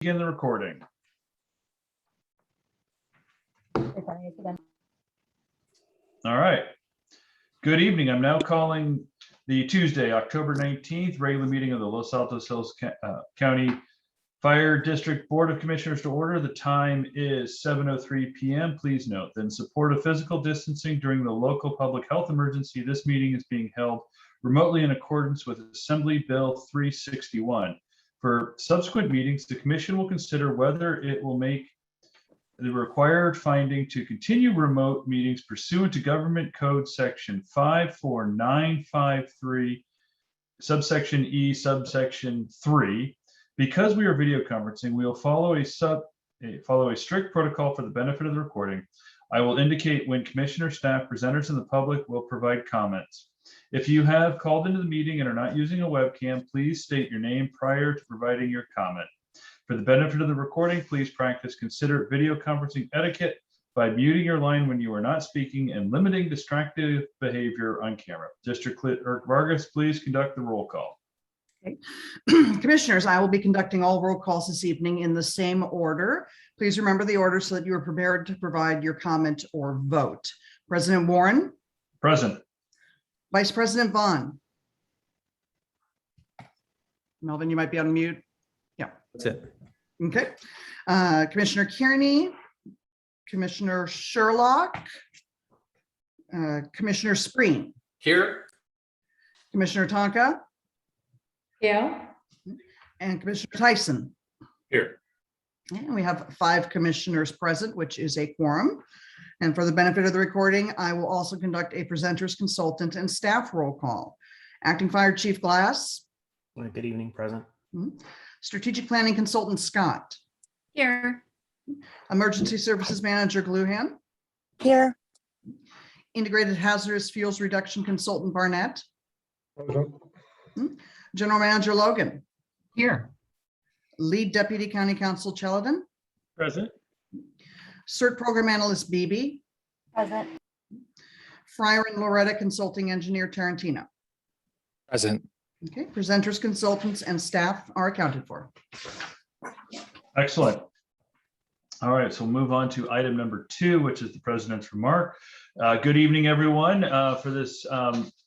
Begin the recording. All right. Good evening. I'm now calling the Tuesday, October 19th, regular meeting of the Los Altos Hills County Fire District Board of Commissioners to order. The time is 7:03 p.m. Please note that in support of physical distancing during the local public health emergency, this meeting is being held remotely in accordance with Assembly Bill 361. For subsequent meetings, the Commission will consider whether it will make the required finding to continue remote meetings pursuant to Government Code Section 54953, subsection E, subsection 3. Because we are video conferencing, we will follow a strict protocol for the benefit of the recording. I will indicate when commissioner, staff, presenters, and the public will provide comments. If you have called into the meeting and are not using a webcam, please state your name prior to providing your comment. For the benefit of the recording, please practice considerate video conferencing etiquette by muting your line when you are not speaking and limiting distractive behavior on camera. District Clerk Vargas, please conduct the roll call. Okay. Commissioners, I will be conducting all roll calls this evening in the same order. Please remember the order so that you are prepared to provide your comment or vote. President Warren. Present. Vice President Vaughn. Melvin, you might be on mute. Yeah. That's it. Okay. Commissioner Kearney, Commissioner Sherlock, Commissioner Spreen. Here. Commissioner Tonka. Yeah. And Commissioner Tyson. Here. And we have 5 commissioners present, which is a quorum. And for the benefit of the recording, I will also conduct a presenters, consultant, and staff roll call. Acting Fire Chief Glass. Good evening, President. Strategic Planning Consultant Scott. Here. Emergency Services Manager Gluhan. Here. Integrated Hazardous Fuels Reduction Consultant Barnett. General Manager Logan. Here. Lead Deputy County Counsel Cheladin. Present. CERT Program Analyst Beebe. Present. Fryer and Loretta Consulting Engineer Tarantino. Present. Okay, presenters, consultants, and staff are accounted for. Excellent. All right, so we'll move on to item number 2, which is the President's remark. Good evening, everyone. For this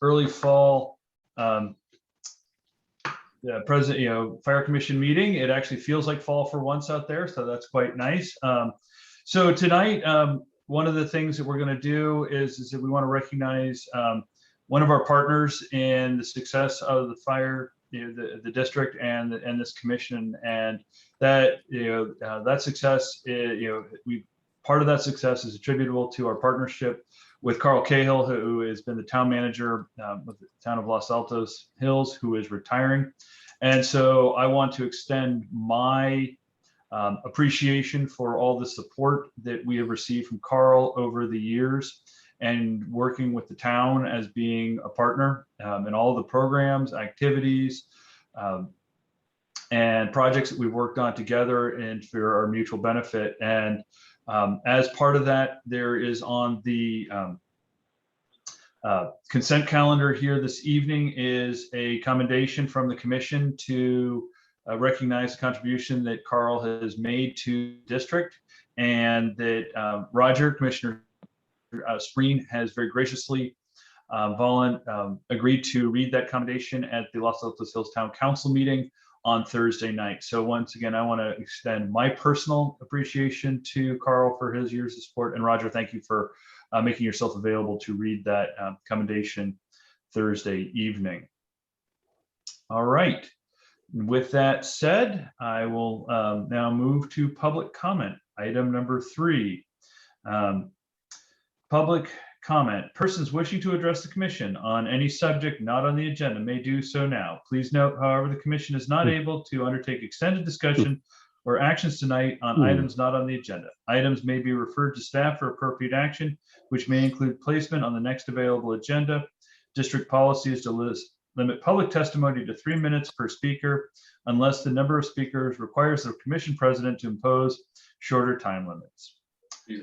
early fall Fire Commission meeting. It actually feels like fall for once out there, so that's quite nice. So tonight, one of the things that we're going to do is that we want to recognize one of our partners in the success of the fire, the district and this commission, and that that success, part of that success is attributable to our partnership with Carl Cahill, who has been the town manager of the town of Los Altos Hills, who is retiring. And so I want to extend my appreciation for all the support that we have received from Carl over the years and working with the town as being a partner in all the programs, activities, and projects that we've worked on together and for our mutual benefit. And as part of that, there is on the consent calendar here this evening is a commendation from the commission to recognize the contribution that Carl has made to the district, and that Commissioner Spreen has very graciously agreed to read that commendation at the Los Altos Hills Town Council meeting on Thursday night. So once again, I want to extend my personal appreciation to Carl for his years of support. And Roger, thank you for making yourself available to read that commendation Thursday evening. All right. With that said, I will now move to public comment. Item number 3. Public comment. Persons wishing to address the commission on any subject not on the agenda may do so now. Please note, however, the commission is not able to undertake extended discussion or actions tonight on items not on the agenda. Items may be referred to staff for appropriate action, which may include placement on the next available agenda. District policy is to limit public testimony to 3 minutes per speaker, unless the number of speakers requires the commission president to impose shorter time limits.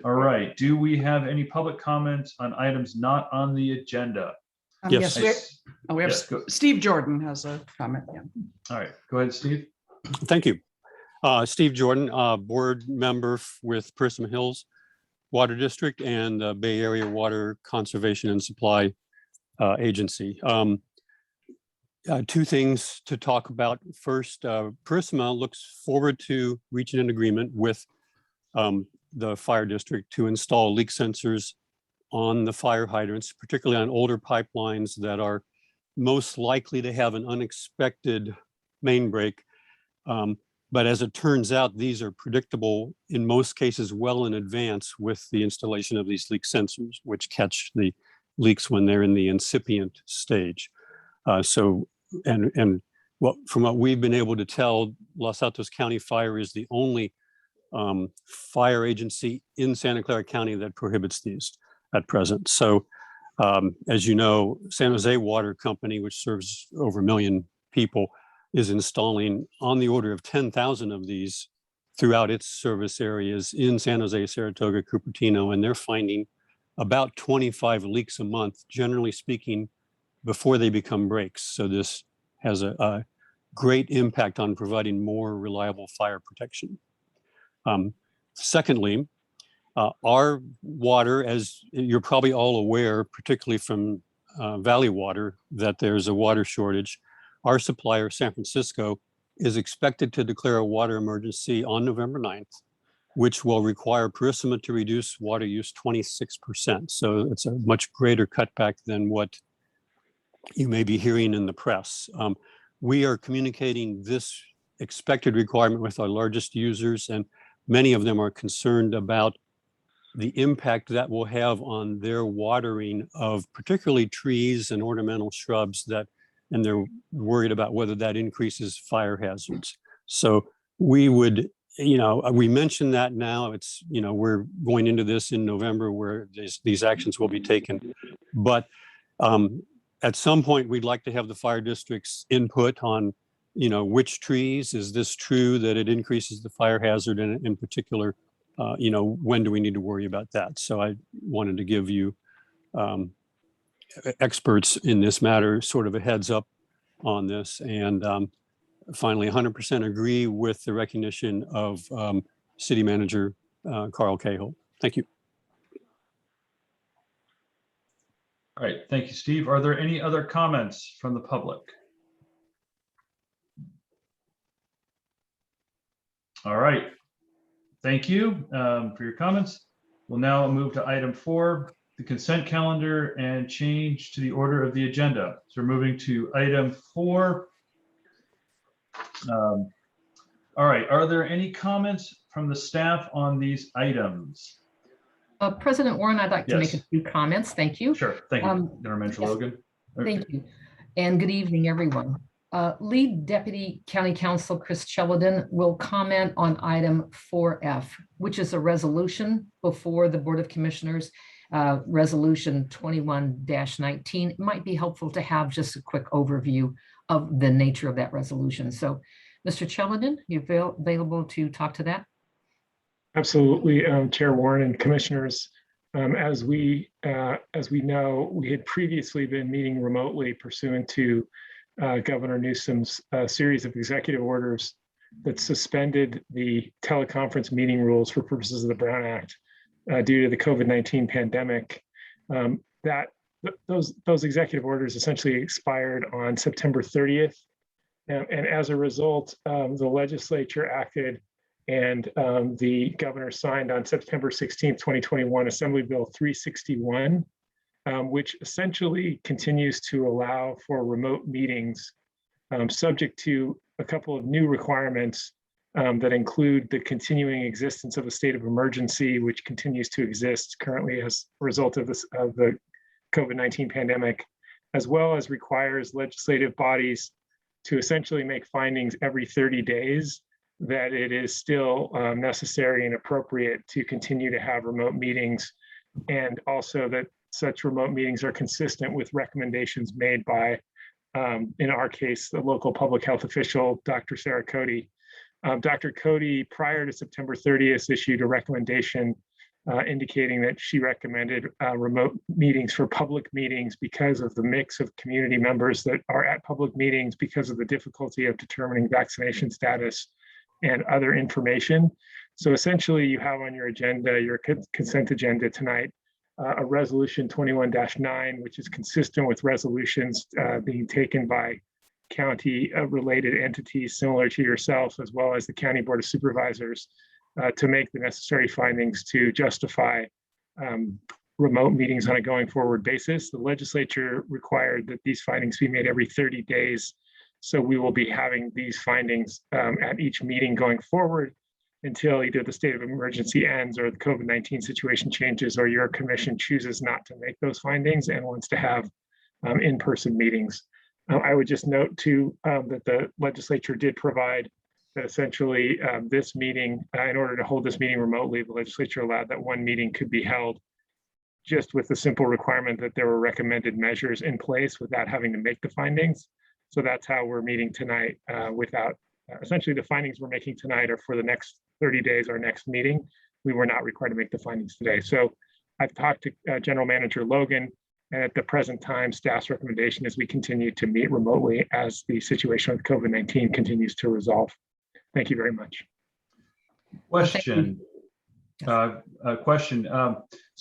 All right, do we have any public comments on items not on the agenda? Yes, we have Yes, Steve Jordan has a comment. Yeah. All right, go ahead, Steve. Thank you. Steve Jordan, board member with Prisma Hills Water District and Bay Area Water Conservation and Supply Agency. Two things to talk about. First, Prisma looks forward to reaching an agreement with the fire district to install leak sensors on the fire hydrants, particularly on older pipelines that are most likely to have an unexpected main break. But as it turns out, these are predictable in most cases well in advance with the installation of these leak sensors, which catch the leaks when they're in the incipient stage. From what we've been able to tell, Los Altos County Fire is the only fire agency in Santa Clara County that prohibits these at present. So as you know, San Jose Water Company, which serves over 1 million people, is installing on the order of 10,000 of these throughout its service areas in San Jose, Saratoga, Cupertino, and they're finding about 25 leaks a month, generally speaking, before they become breaks. So this has a great impact on providing more reliable fire protection. Secondly, our water, as you're probably all aware, particularly from Valley Water, that there's a water shortage. Our supplier, San Francisco, is expected to declare a water emergency on November 9th, which will require Prisma to reduce water use 26%. So it's a much greater cutback than what you may be hearing in the press. We are communicating this expected requirement with our largest users, and many of them are concerned about the impact that will have on their watering of particularly trees and ornamental shrubs and they're worried about whether that increases fire hazards. So we would, we mentioned that now it's, we're going into this in November where these actions will be taken. But at some point, we'd like to have the fire district's input on, which trees, is this true that it increases the fire hazard, and in particular, when do we need to worry about that? So I wanted to give you experts in this matter sort of a heads up on this. And finally, 100% agree with the recognition of City Manager Carl Cahill. Thank you. All right, thank you, Steve. Are there any other comments from the public? All right, thank you for your comments. We'll now move to item 4, the consent calendar and change to the order of the agenda. So we're moving to item 4. All right, are there any comments from the staff on these items? President Warren, I'd like to make a few comments. Thank you. Sure, thank you. Yes. Logan. Thank you. And good evening, everyone. Lead Deputy County Counsel Chris Cheladin will comment on item 4F, which is a resolution before the Board of Commissioners, resolution 21-19. It might be helpful to have just a quick overview of the nature of that resolution. So, Mr. Cheladin, you available to talk to that? Absolutely, Chair Warren and Commissioners. As we know, we had previously been meeting remotely pursuant to Governor Newsom's series of executive orders that suspended the teleconference meeting rules for purposes of the Brown Act due to the COVID-19 pandemic. Those executive orders essentially expired on September 30th. And as a result, the legislature acted and the governor signed on September 16th, 2021, Assembly Bill 361, which essentially continues to allow for remote meetings subject to a couple of new requirements that include the continuing existence of a state of emergency, which continues to exist currently as a result of the COVID-19 pandemic, as well as requires legislative bodies to essentially make findings every 30 days that it is still necessary and appropriate to continue to have remote meetings, and also that such remote meetings are consistent with recommendations made by, in our case, the local public health official, Dr. Sarah Cody. Dr. Cody, prior to September 30th, issued a recommendation indicating that she recommended remote meetings for public meetings because of the mix of community members that are at public meetings because of the difficulty of determining vaccination status and other information. So essentially you have on your agenda, your consent agenda tonight, a resolution 21-9, which is consistent with resolutions being taken by county related entities similar to yourself, as well as the County Board of Supervisors, to make the necessary findings to justify remote meetings on a going forward basis. The legislature required that these findings be made every 30 days. So we will be having these findings at each meeting going forward until either the state of emergency ends or the COVID-19 situation changes, or your commission chooses not to make those findings and wants to have in-person meetings. I would just note too that the legislature did provide that essentially this meeting, in order to hold this meeting remotely, the legislature allowed that one meeting could be held just with the simple requirement that there were recommended measures in place without having to make the findings. So that's how we're meeting tonight without, essentially the findings we're making tonight are for the next 30 days, our next meeting. We were not required to make the findings today. So I've talked to General Manager Logan, and at the present time, staff's recommendation is we continue to meet remotely as the situation with COVID-19 continues to resolve. Thank you very much. Question. So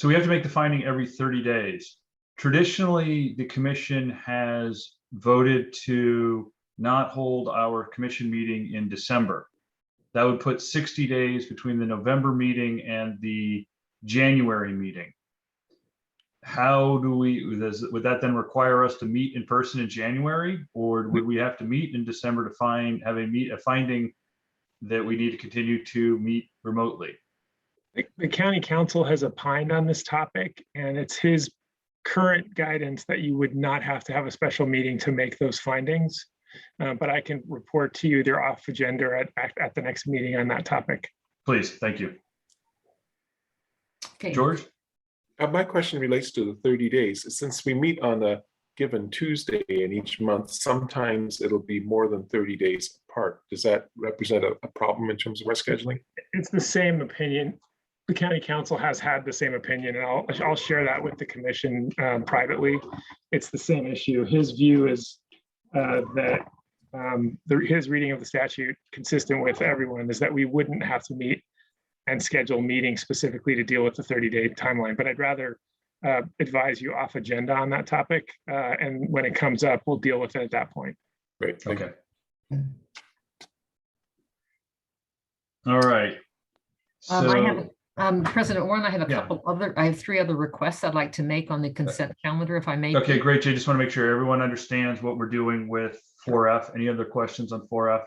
we have to make the finding every 30 days. Traditionally, the commission has voted to not hold our commission meeting in December. That would put 60 days between the November meeting and the January meeting. How do would that then require us to meet in person in January, or would we have to meet in December to have a finding that we need to continue to meet remotely? The county council has opined on this topic, and it's his current guidance that you would not have to have a special meeting to make those findings. But I can report to you they're off agenda at the next meeting on that topic. Please, thank you. Okay. George? My question relates to the 30 days. Since we meet on a given Tuesday in each month, sometimes it'll be more than 30 days apart. Does that represent a problem in terms of our scheduling? It's the same opinion. The county council has had the same opinion, and I'll share that with the commission privately. It's the same issue. His view is that his reading of the statute, consistent with everyone, is that we wouldn't have to meet and schedule meetings specifically to deal with the 30-day timeline. But I'd rather advise you off agenda on that topic. And when it comes up, we'll deal with it at that point. Great. Okay. All right. President Warren, I have Yeah. 3 other requests I'd like to make on the consent calendar, if I may. Okay, great, Jay. Just want to make sure everyone understands what we're doing with 4F. Any other questions on 4F?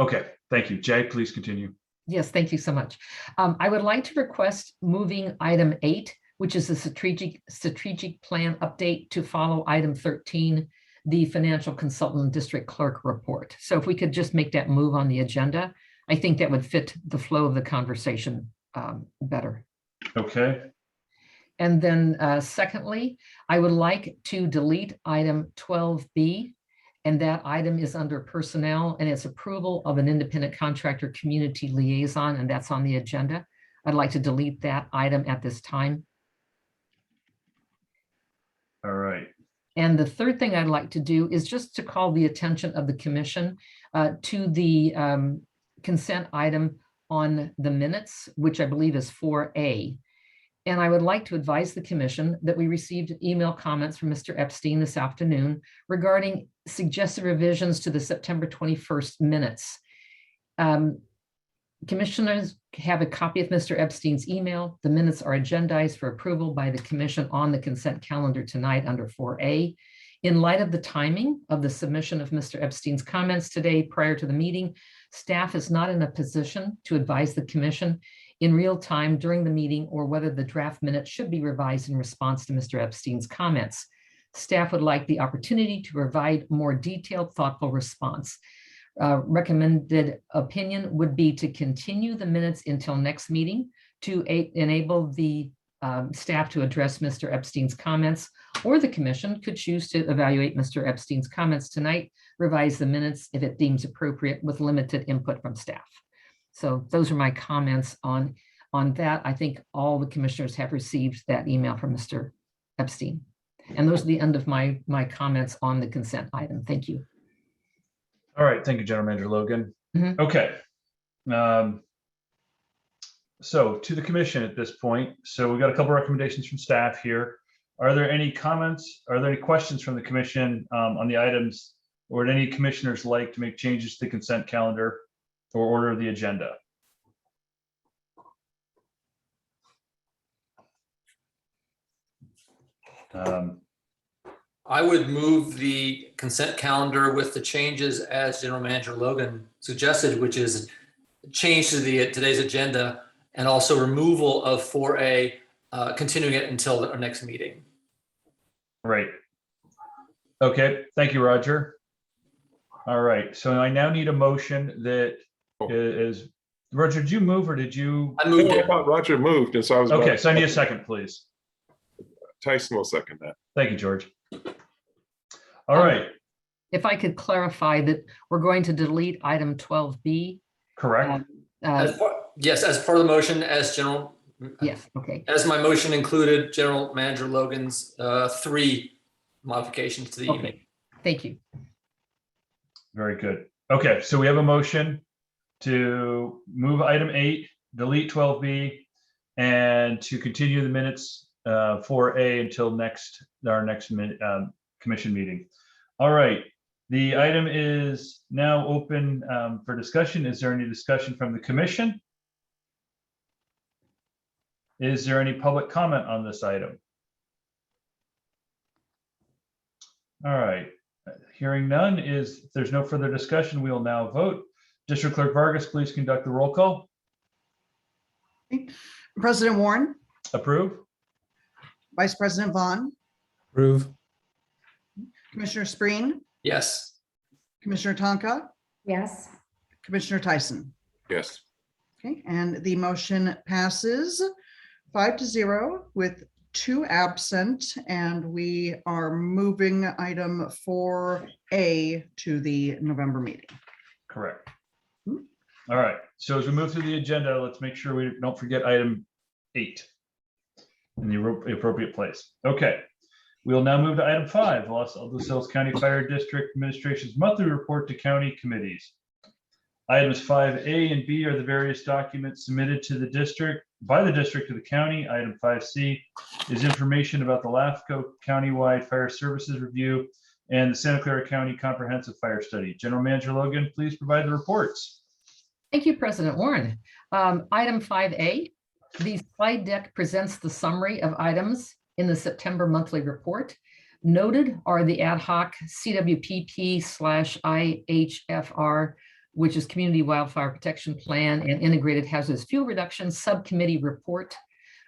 Okay, thank you. Jay, please continue. Yes, thank you so much. I would like to request moving item 8, which is the strategic plan update, to follow item 13, the financial consultant district clerk report. So if we could just make that move on the agenda, I think that would fit the flow of the conversation better. Okay. And then secondly, I would like to delete item 12B, and that item is under personnel, and it's approval of an independent contractor community liaison, and that's on the agenda. I'd like to delete that item at this time. All right. And the third thing I'd like to do is just to call the attention of the commission to the consent item on the minutes, which I believe is 4A. And I would like to advise the commission that we received email comments from Mr. Epstein this afternoon regarding suggested revisions to the September 21st minutes. Commissioners have a copy of Mr. Epstein's email. The minutes are agendized for approval by the commission on the consent calendar tonight under 4A. In light of the timing of the submission of Mr. Epstein's comments today prior to the meeting, staff is not in a position to advise the commission in real time during the meeting or whether the draft minutes should be revised in response to Mr. Epstein's comments. Staff would like the opportunity to provide more detailed, thoughtful response. Recommended opinion would be to continue the minutes until next meeting to enable the staff to address Mr. Epstein's comments, or the commission could choose to evaluate Mr. Epstein's comments tonight, revise the minutes if it deems appropriate with limited input from staff. So those are my comments on that. I think all the commissioners have received that email from Mr. Epstein. And those are the end of my comments on the consent item. Thank you. All right, thank you, General Manager Logan. Mhm. Okay. So to the commission at this point. So we've got a couple recommendations from staff here. Are there any comments? Are there any questions from the commission on the items? Or would any commissioners like to make changes to the consent calendar or order of the agenda? I would move the consent calendar with the changes as General Manager Logan suggested, which is change to today's agenda and also removal of 4A, continuing it until our next meeting. Right. Okay, thank you, Roger. All right, so I now need a motion that is, Roger, did you move or did you? I moved I it. thought Roger moved, and so I was. Okay, so I need a second, please. Tyson will second that. Thank you, George. All right, If I could clarify that we're going to delete item 12B. correct. Yes, as part of the motion, as General. Yes, okay. As my motion included General Manager Logan's 3 modifications to the Okay. evening. Thank you. Very good. Okay, so we have a motion to move item 8, delete 12B, and to continue the minutes 4A until our next commission meeting. All right, the item is now open for discussion. Is there any discussion from the commission? Is there any public comment on this item? All right, hearing none, if there's no further discussion, we will now vote. District Clerk Vargas, please conduct the roll call. President Warren, Approve? Vice President Vaughn, Approve. Commissioner Spreen, Yes. Commissioner Tonka, Yes. Commissioner Tyson. Yes. Okay, and the motion passes 5-0 with 2 absent, and we are moving item 4A to the November meeting. Correct. All right, so as we move through the agenda, let's make sure we don't forget item 8 in the appropriate place. Okay, we'll now move to item 5, Los Altos County Fire District Administration's monthly report to county committees. Items 5A and B are the various documents submitted to the district by the district to the county. Item 5C is information about the LAHCFD countywide fire services review and the Santa Clara County Comprehensive Fire Study. General Manager Logan, please provide the reports. Thank you, President Warren. Item 5A, the slide deck presents the summary of items in the September monthly report. Noted are the ad hoc CWPP/IHFR, which is Community Wildfire Protection Plan and Integrated Hazardous Fuel Reduction Subcommittee Report,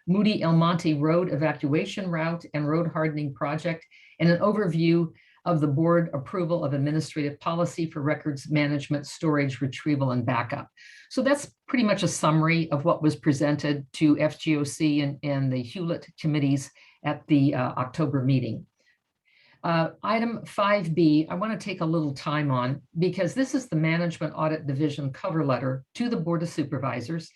Moody El Monte Road Evacuation Route and Road Hardening Project, and an overview of the board approval of administrative policy for records management, storage, retrieval, and backup. So that's pretty much a summary of what was presented to FGOC and the Hewlett committees at the October meeting. Item 5B, I want to take a little time on because this is the Management Audit Division cover letter to the Board of Supervisors,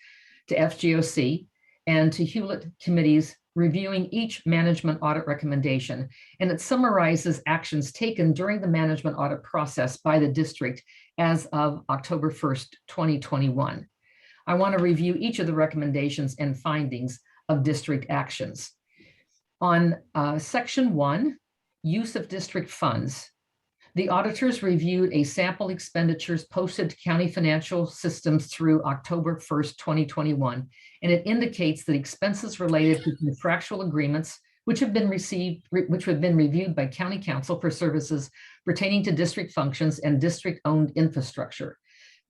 to FGOC, and to Hewlett committees reviewing each management audit recommendation. And it summarizes actions taken during the management audit process by the district as of October 1st, 2021. I want to review each of the recommendations and findings of district actions. On section 1, use of district funds. The auditors reviewed a sample expenditures posted to county financial systems through October 1st, 2021, and it indicates that expenses related to contractual agreements which have been reviewed by county council for services pertaining to district functions and district-owned infrastructure.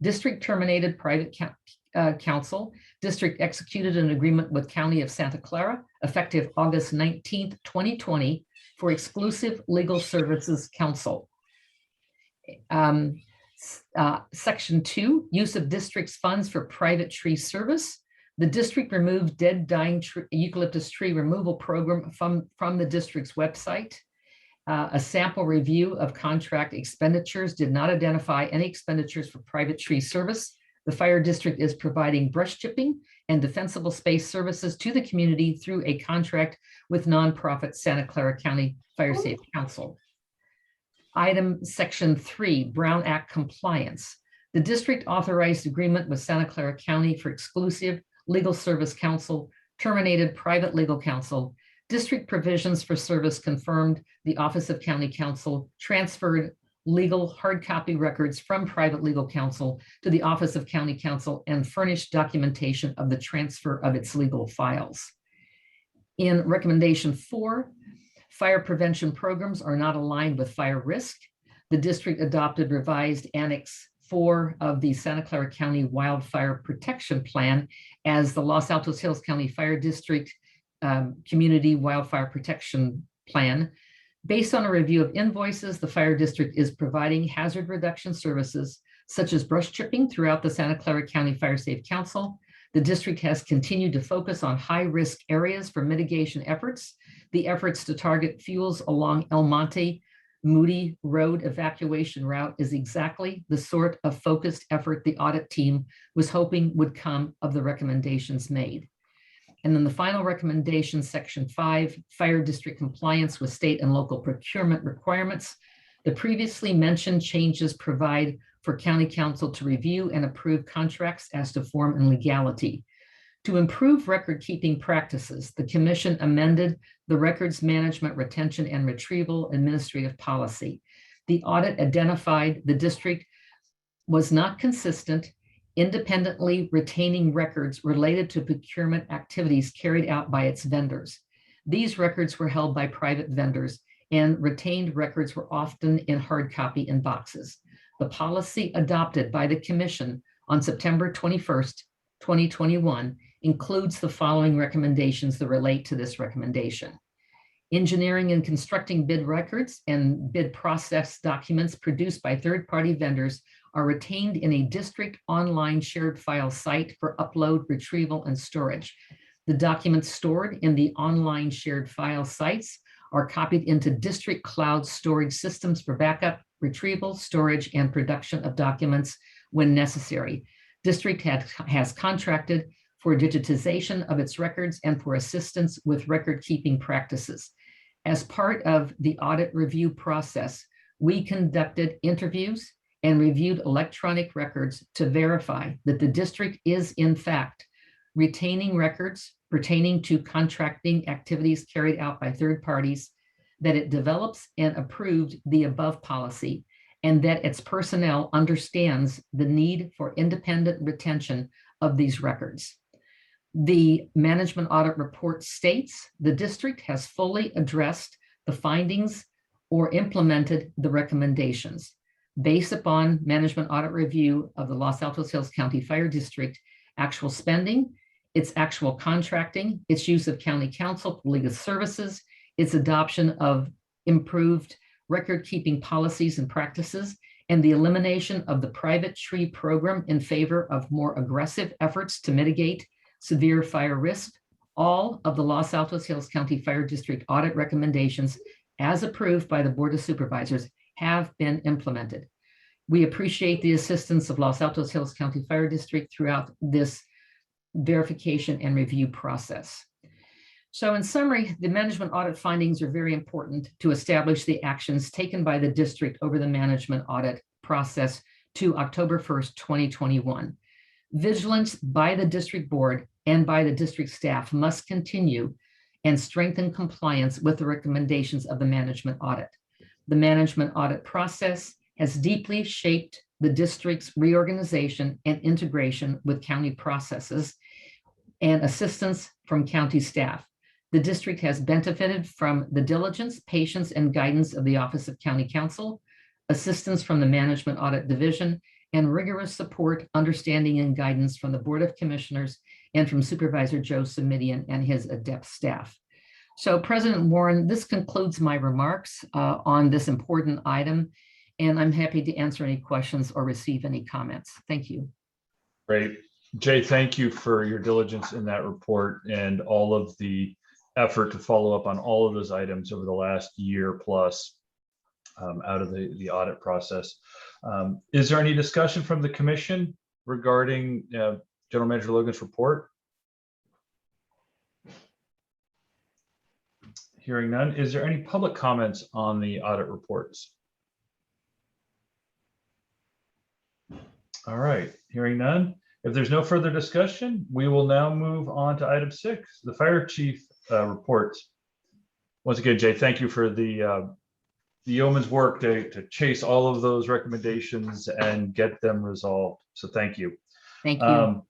District terminated private counsel. District executed an agreement with County of Santa Clara effective August 19th, 2020 for exclusive legal services counsel. Section 2, use of district's funds for private tree service. The district removed dead, dying eucalyptus tree removal program from the district's website. A sample review of contract expenditures did not identify any expenditures for private tree service. The fire district is providing brush chipping and defensible space services to the community through a contract with nonprofit Santa Clara County Fire Safety Council. Item Section 3, Brown Act compliance. The district authorized agreement with Santa Clara County for exclusive legal service counsel, terminated private legal counsel, district provisions for service confirmed, the Office of County Counsel transferred legal hard copy records from private legal counsel to the Office of County Counsel and furnished documentation of the transfer of its legal files. In recommendation 4, fire prevention programs are not aligned with fire risk. The district adopted revised Annex 4 of the Santa Clara County Wildfire Protection Plan as the Los Altos Hills County Fire District Community Wildfire Protection Plan. Based on a review of invoices, the fire district is providing hazard reduction services such as brush chipping throughout the Santa Clara County Fire Safe Council. The district has continued to focus on high-risk areas for mitigation efforts. The efforts to target fuels along El Monte Moody Road evacuation route is exactly the sort of focused effort the audit team was hoping would come of the recommendations made. And then the final recommendation, Section 5, fire district compliance with state and local procurement requirements. The previously mentioned changes provide for county council to review and approve contracts as to form and legality. To improve record-keeping practices, the commission amended the records management, retention, and retrieval administrative policy. The audit identified the district was not consistent, independently retaining records related to procurement activities carried out by its vendors. These records were held by private vendors, and retained records were often in hard copy in boxes. The policy adopted by the commission on September 21st, 2021 includes the following recommendations that relate to this recommendation. Engineering and constructing bid records and bid process documents produced by third-party vendors are retained in a district online shared file site for upload, retrieval, and storage. The documents stored in the online shared file sites are copied into district cloud storage systems for backup, retrieval, storage, and production of documents when necessary. District has contracted for digitization of its records and for assistance with record-keeping practices. As part of the audit review process, we conducted interviews and reviewed electronic records to verify that the district is in fact retaining records pertaining to contracting activities carried out by third parties, that it develops and approved the above policy, and that its personnel understands the need for independent retention of these records. The management audit report states the district has fully addressed the findings or implemented the recommendations. Based upon management audit review of the Los Altos Hills County Fire District, actual spending, its actual contracting, its use of county council for legal services, its adoption of improved record-keeping policies and practices, and the elimination of the private tree program in favor of more aggressive efforts to mitigate severe fire risk. All of the Los Altos Hills County Fire District audit recommendations, as approved by the Board of Supervisors, have been implemented. We appreciate the assistance of Los Altos Hills County Fire District throughout this verification and review process. So in summary, the management audit findings are very important to establish the actions taken by the district over the management audit process to October 1st, 2021. Vigilance by the district board and by the district staff must continue and strengthen compliance with the recommendations of the management audit. The management audit process has deeply shaped the district's reorganization and integration with county processes and assistance from county staff. The district has benefited from the diligence, patience, and guidance of the Office of County Counsel, assistance from the Management Audit Division, and rigorous support, understanding, and guidance from the Board of Commissioners and from Supervisor Joe Simidian and his adept staff. So President Warren, this concludes my remarks on this important item, and I'm happy to answer any questions or receive any comments. Thank you. Great. Jay, thank you for your diligence in that report and all of the effort to follow up on all of those items over the last year plus out of the audit process. Is there any discussion from the commission regarding General Manager Logan's report? Hearing none. Is there any public comments on the audit reports? All right, hearing none. If there's no further discussion, we will now move on to item 6, the fire chief reports. Once again, Jay, thank you for the yeoman's work to chase all of those recommendations and get them resolved. So thank you. Thank you.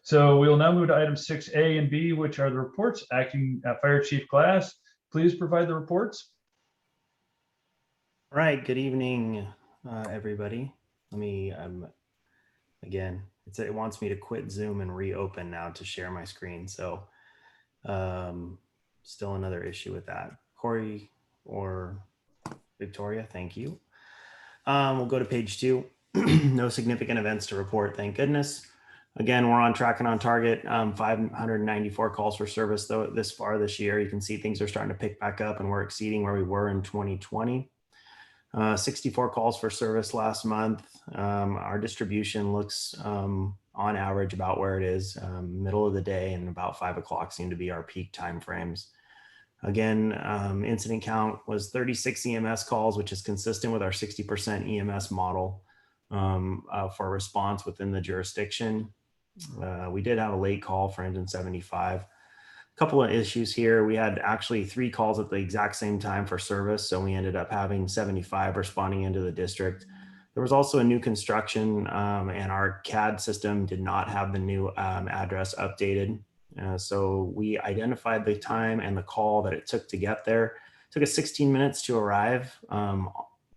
So we will now move to items 6A and B, which are the reports. Acting Fire Chief Glass, please provide the reports. All right, good evening, everybody. Let me, again, it wants me to quit Zoom and reopen now to share my screen. So still another issue with that. Corey or Victoria, thank you. We'll go to page 2. No significant events to report, thank goodness. Again, we're on track and on target. 594 calls for service though this far this year. You can see things are starting to pick back up and we're exceeding where we were in 2020. 64 calls for service last month. Our distribution looks on average about where it is, middle of the day, and about 5 o'clock seem to be our peak time frames. Again, incident count was 36 EMS calls, which is consistent with our 60% EMS model for response within the jurisdiction. We did have a late call for engine 75. A couple of issues here. We had actually 3 calls at the exact same time for service, so we ended up having 75 responding into the district. There was also a new construction and our CAD system did not have the new address updated. So we identified the time and the call that it took to get there. It took us 16 minutes to arrive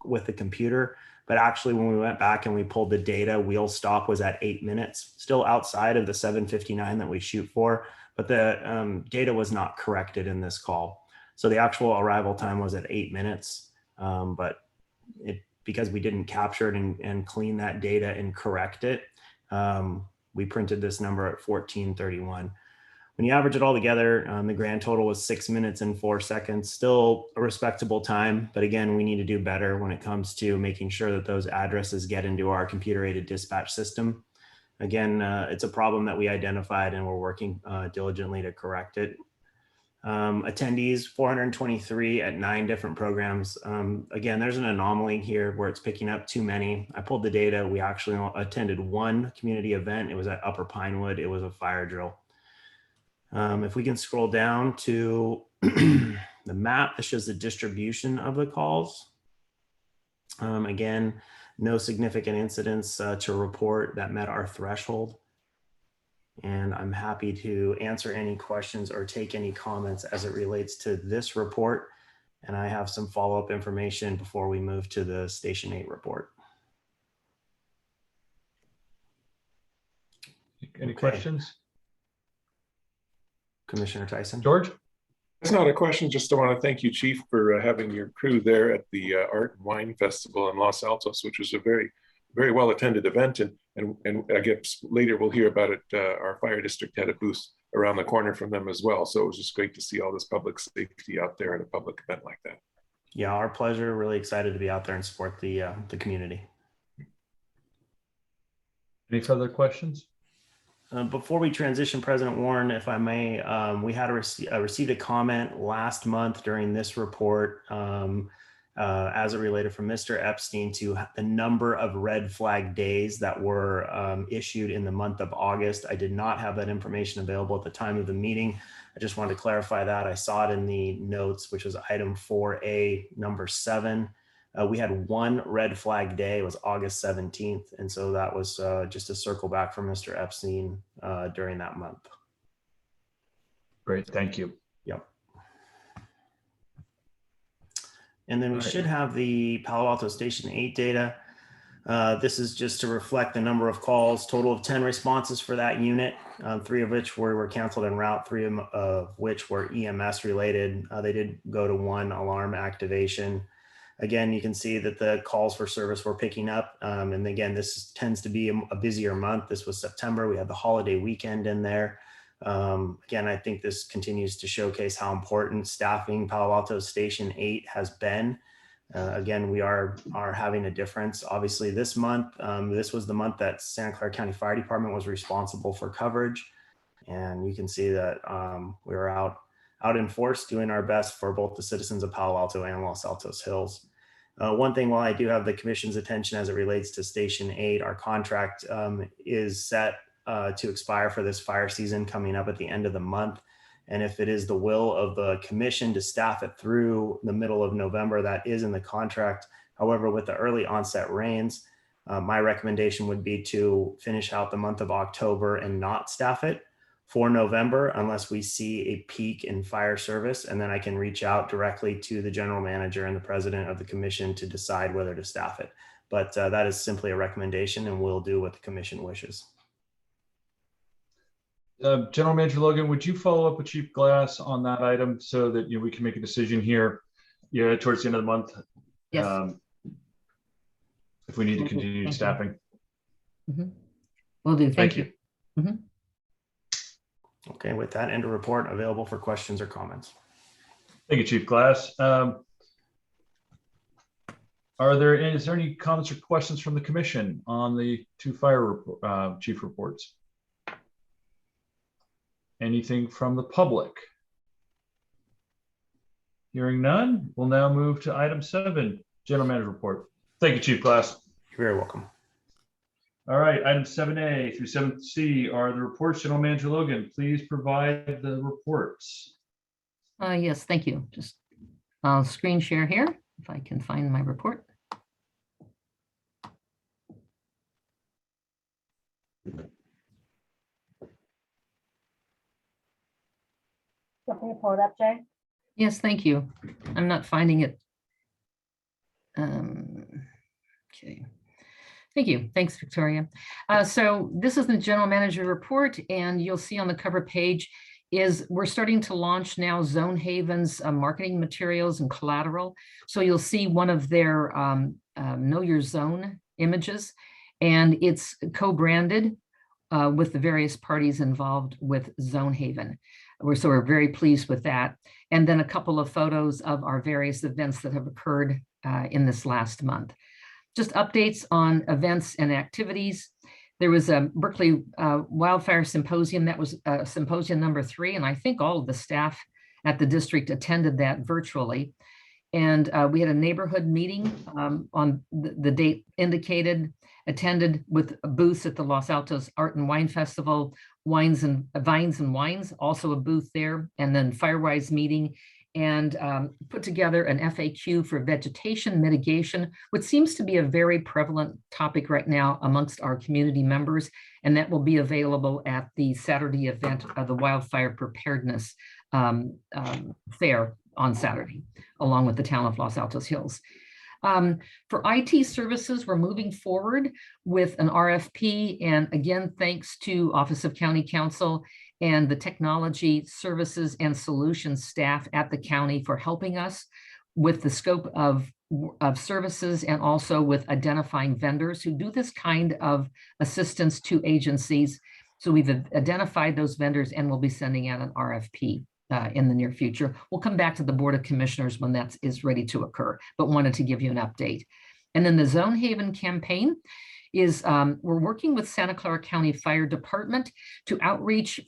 with the computer, but actually when we went back and we pulled the data, wheel stop was at 8 minutes, still outside of the 7:59 that we shoot for, but the data was not corrected in this call. So the actual arrival time was at 8 minutes, but because we didn't capture it and clean that data and correct it, we printed this number at 14:31. When you average it all together, the grand total was 6 minutes and 4 seconds, still a respectable time. But again, we need to do better when it comes to making sure that those addresses get into our computer-aided dispatch system. Again, it's a problem that we identified and we're working diligently to correct it. Attendees, 423 at 9 different programs. Again, there's an anomaly here where it's picking up too many. I pulled the data. We actually attended 1 community event. It was at Upper Pinewood. It was a fire drill. If we can scroll down to the map that shows the distribution of the calls. Again, no significant incidents to report that met our threshold. And I'm happy to answer any questions or take any comments as it relates to this report. And I have some follow-up information before we move to the Station 8 report. Any questions? Commissioner Tyson. George? It's not a question, just I want to thank you, Chief, for having your crew there at the Art and Wine Festival in Los Altos, which was a very, very well attended event. And I guess later we'll hear about it. Our fire district had a booth around the corner from them as well. So it was just great to see all this public safety out there at a public event like that. Yeah, our pleasure. Really excited to be out there and support the community. Any further questions? Before we transition, President Warren, if I may, we had received a comment last month during this report as it related from Mr. Epstein to the number of red flag days that were issued in the month of August. I did not have that information available at the time of the meeting. I just wanted to clarify that. I saw it in the notes, which was item 4A, number 7. We had 1 red flag day. It was August 17th. And so that was just a circle back from Mr. Epstein during that month. Great, thank you. Yep. And then we should have the Palo Alto Station 8 data. This is just to reflect the number of calls, total of 10 responses for that unit, 3 of which were canceled en route, 3 of which were EMS related. They did go to 1 alarm activation. Again, you can see that the calls for service were picking up. And again, this tends to be a busier month. This was September. We had the holiday weekend in there. Again, I think this continues to showcase how important staffing Palo Alto Station 8 has been. Again, we are having a difference. Obviously, this month, this was the month that Santa Clara County Fire Department was responsible for coverage. And you can see that we were out in force doing our best for both the citizens of Palo Alto and Los Altos Hills. One thing, while I do have the commission's attention as it relates to Station 8, our contract is set to expire for this fire season coming up at the end of the month. And if it is the will of the commission to staff it through the middle of November, that is in the contract. However, with the early onset rains, my recommendation would be to finish out the month of October and not staff it for November unless we see a peak in fire service. And then I can reach out directly to the general manager and the president of the commission to decide whether to staff it. But that is simply a recommendation, and we'll do what the commission wishes. General Manager Logan, would you follow up with Chief Glass on that item so that we can make a decision here towards the end of the month? Yes. If we need to continue staffing. Will do. Thank you. Okay, with that, end of report, available for questions or comments. Thank you, Chief Glass. Is there any comments or questions from the commission on the 2 fire chief reports? Anything from the public? Hearing none, we'll now move to item 7, General Manager report. Thank you, Chief Glass. You're very welcome. All right, items 7A through 7C are the reports. General Manager Logan, please provide the reports. Yes, thank you. Just I'll screen share here if I can find my report. Want me to pull it up, Jay? Yes, thank you. I'm not finding it. Okay. Thank you. Thanks, Victoria. So this is the general manager report, and you'll see on the cover page is we're starting to launch now Zone Haven's marketing materials and collateral. So you'll see one of their Know Your Zone images, and it's co-branded with the various parties involved with Zone Haven. We're very pleased with that. And then a couple of photos of our various events that have occurred in this last month. Just updates on events and activities. There was a Berkeley Wildfire Symposium. That was symposium number 3. And I think all of the staff at the district attended that virtually. And we had a neighborhood meeting on the date indicated, attended with booths at the Los Altos Art and Wine Festival, Vines and Wines, also a booth there, and then Firewise meeting, and put together an FAQ for vegetation mitigation, which seems to be a very prevalent topic right now amongst our community members, and that will be available at the Saturday event of the Wildfire Preparedness Fair on Saturday, along with the town of Los Altos Hills. For IT services, we're moving forward with an RFP. And again, thanks to Office of County Counsel and the technology services and solutions staff at the county for helping us with the scope of services, and also with identifying vendors who do this kind of assistance to agencies. So we've identified those vendors, and we'll be sending out an RFP. In the near future. We'll come back to the Board of Commissioners when that is ready to occur, but wanted to give you an update. And then the Zone Haven campaign is we're working with Santa Clara County Fire Department to outreach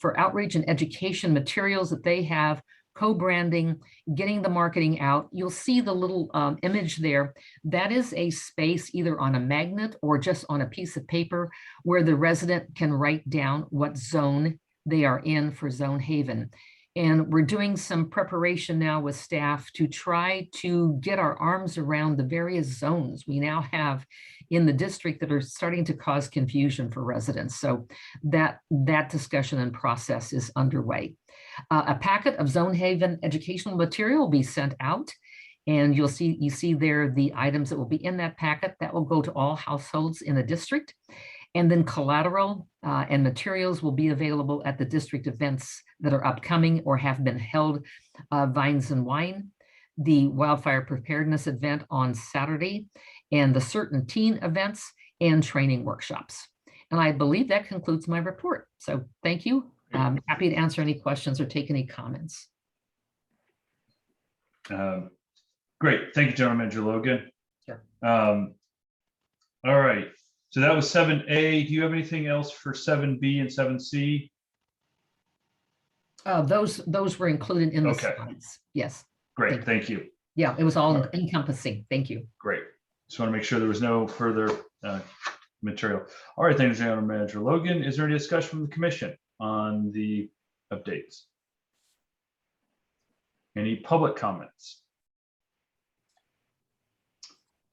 and education materials that they have, co-branding, getting the marketing out. You'll see the little image there. That is a space either on a magnet or just on a piece of paper where the resident can write down what zone they are in for Zone Haven. And we're doing some preparation now with staff to try to get our arms around the various zones we now have in the district that are starting to cause confusion for residents. So that discussion and process is underway. A packet of Zone Haven educational material will be sent out, and you see there the items that will be in that packet that will go to all households in the district. And then collateral and materials will be available at the district events that are upcoming or have been held, Vines and Wine, the Wildfire Preparedness event on Saturday, and the certain teen events and training workshops. And I believe that concludes my report. So thank you. I'm happy to answer any questions or take any comments. Great. Thank you, General Manager Logan. Sure. All right. So that was 7A. Do you have anything else for 7B and 7C? Those were included in the slides. Yes. Great. Thank you. Yeah, it was all All right. encompassing. Thank you. Great. Just want to make sure there was no further material. All right, thanks, General Manager Logan. Is there any discussion from the commission on the updates? Any public comments?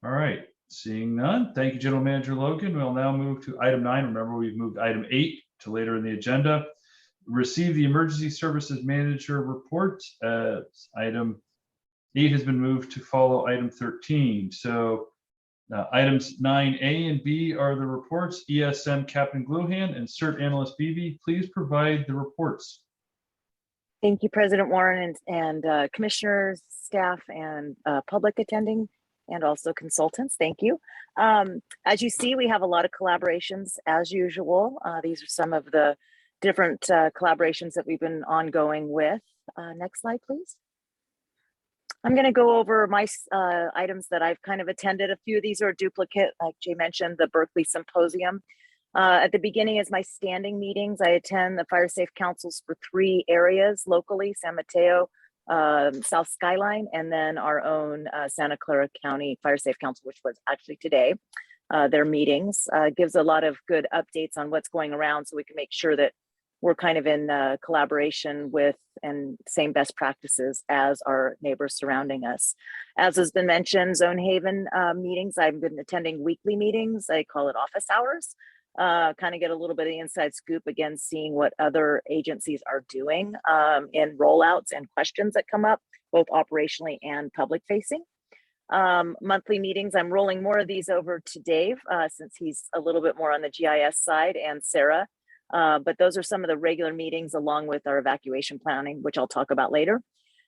All right, seeing none. Thank you, General Manager Logan. We'll now move to item 9. Remember, we've moved item 8 to later in the agenda. Receive the Emergency Services Manager report. Item 8 has been moved to follow item 13. So items 9A and B are the reports. ESM Captain Gluhan and CERT Analyst Beebe, please provide the reports. Thank you, President Warren and commissioners, staff, and public attending, and also consultants. Thank you. As you see, we have a lot of collaborations as usual. These are some of the different collaborations that we've been ongoing with. Next slide, please. I'm going to go over my items that I've kind of attended. A few of these are a duplicate, like Jay mentioned, the Berkeley Symposium. At the beginning is my standing meetings. I attend the Fire Safe Councils for 3 areas locally: San Mateo, South Skyline, and then our own Santa Clara County Fire Safe Council, which was actually today. Their meetings gives a lot of good updates on what's going around, so we can make sure that we're kind of in collaboration with and same best practices as our neighbors surrounding us. As has been mentioned, Zone Haven meetings, I've been attending weekly meetings. I call it office hours. Kind of get a little bit of the inside scoop, again, seeing what other agencies are doing in rollouts and questions that come up, both operationally and public facing. Monthly meetings, I'm rolling more of these over to Dave since he's a little bit more on the GIS side, and Sarah. But those are some of the regular meetings along with our evacuation planning, which I'll talk about later.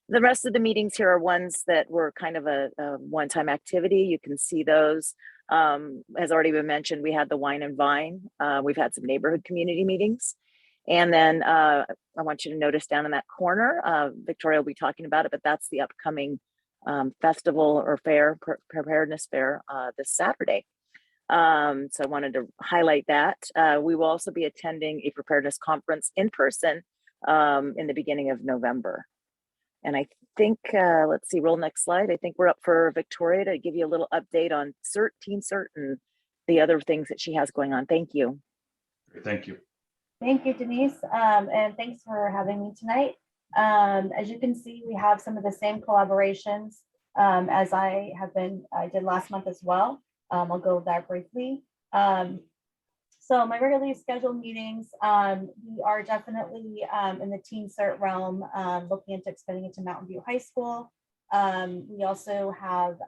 The rest of the meetings here are ones that were kind of a one-time activity. You can see those. Has already been mentioned, we had the Wine and Vine. We've had some neighborhood community meetings. And then I want you to notice down in that corner, Victoria will be talking about it, but that's the upcoming festival or fair, preparedness fair this Saturday. So I wanted to highlight that. We will also be attending a preparedness conference in person in the beginning of November. And I think, let's see, roll next slide. I think we're up for Victoria to give you a little update on CERT, Team CERT, and the other things that she has going on. Thank you. Thank you. Thank you, Denise, and thanks for having me tonight. As you can see, we have some of the same collaborations as I did last month as well. I'll go over that briefly. So my regularly scheduled meetings, we are definitely in the Teen CERT realm, looking into expanding it to Mountain View High School. We also have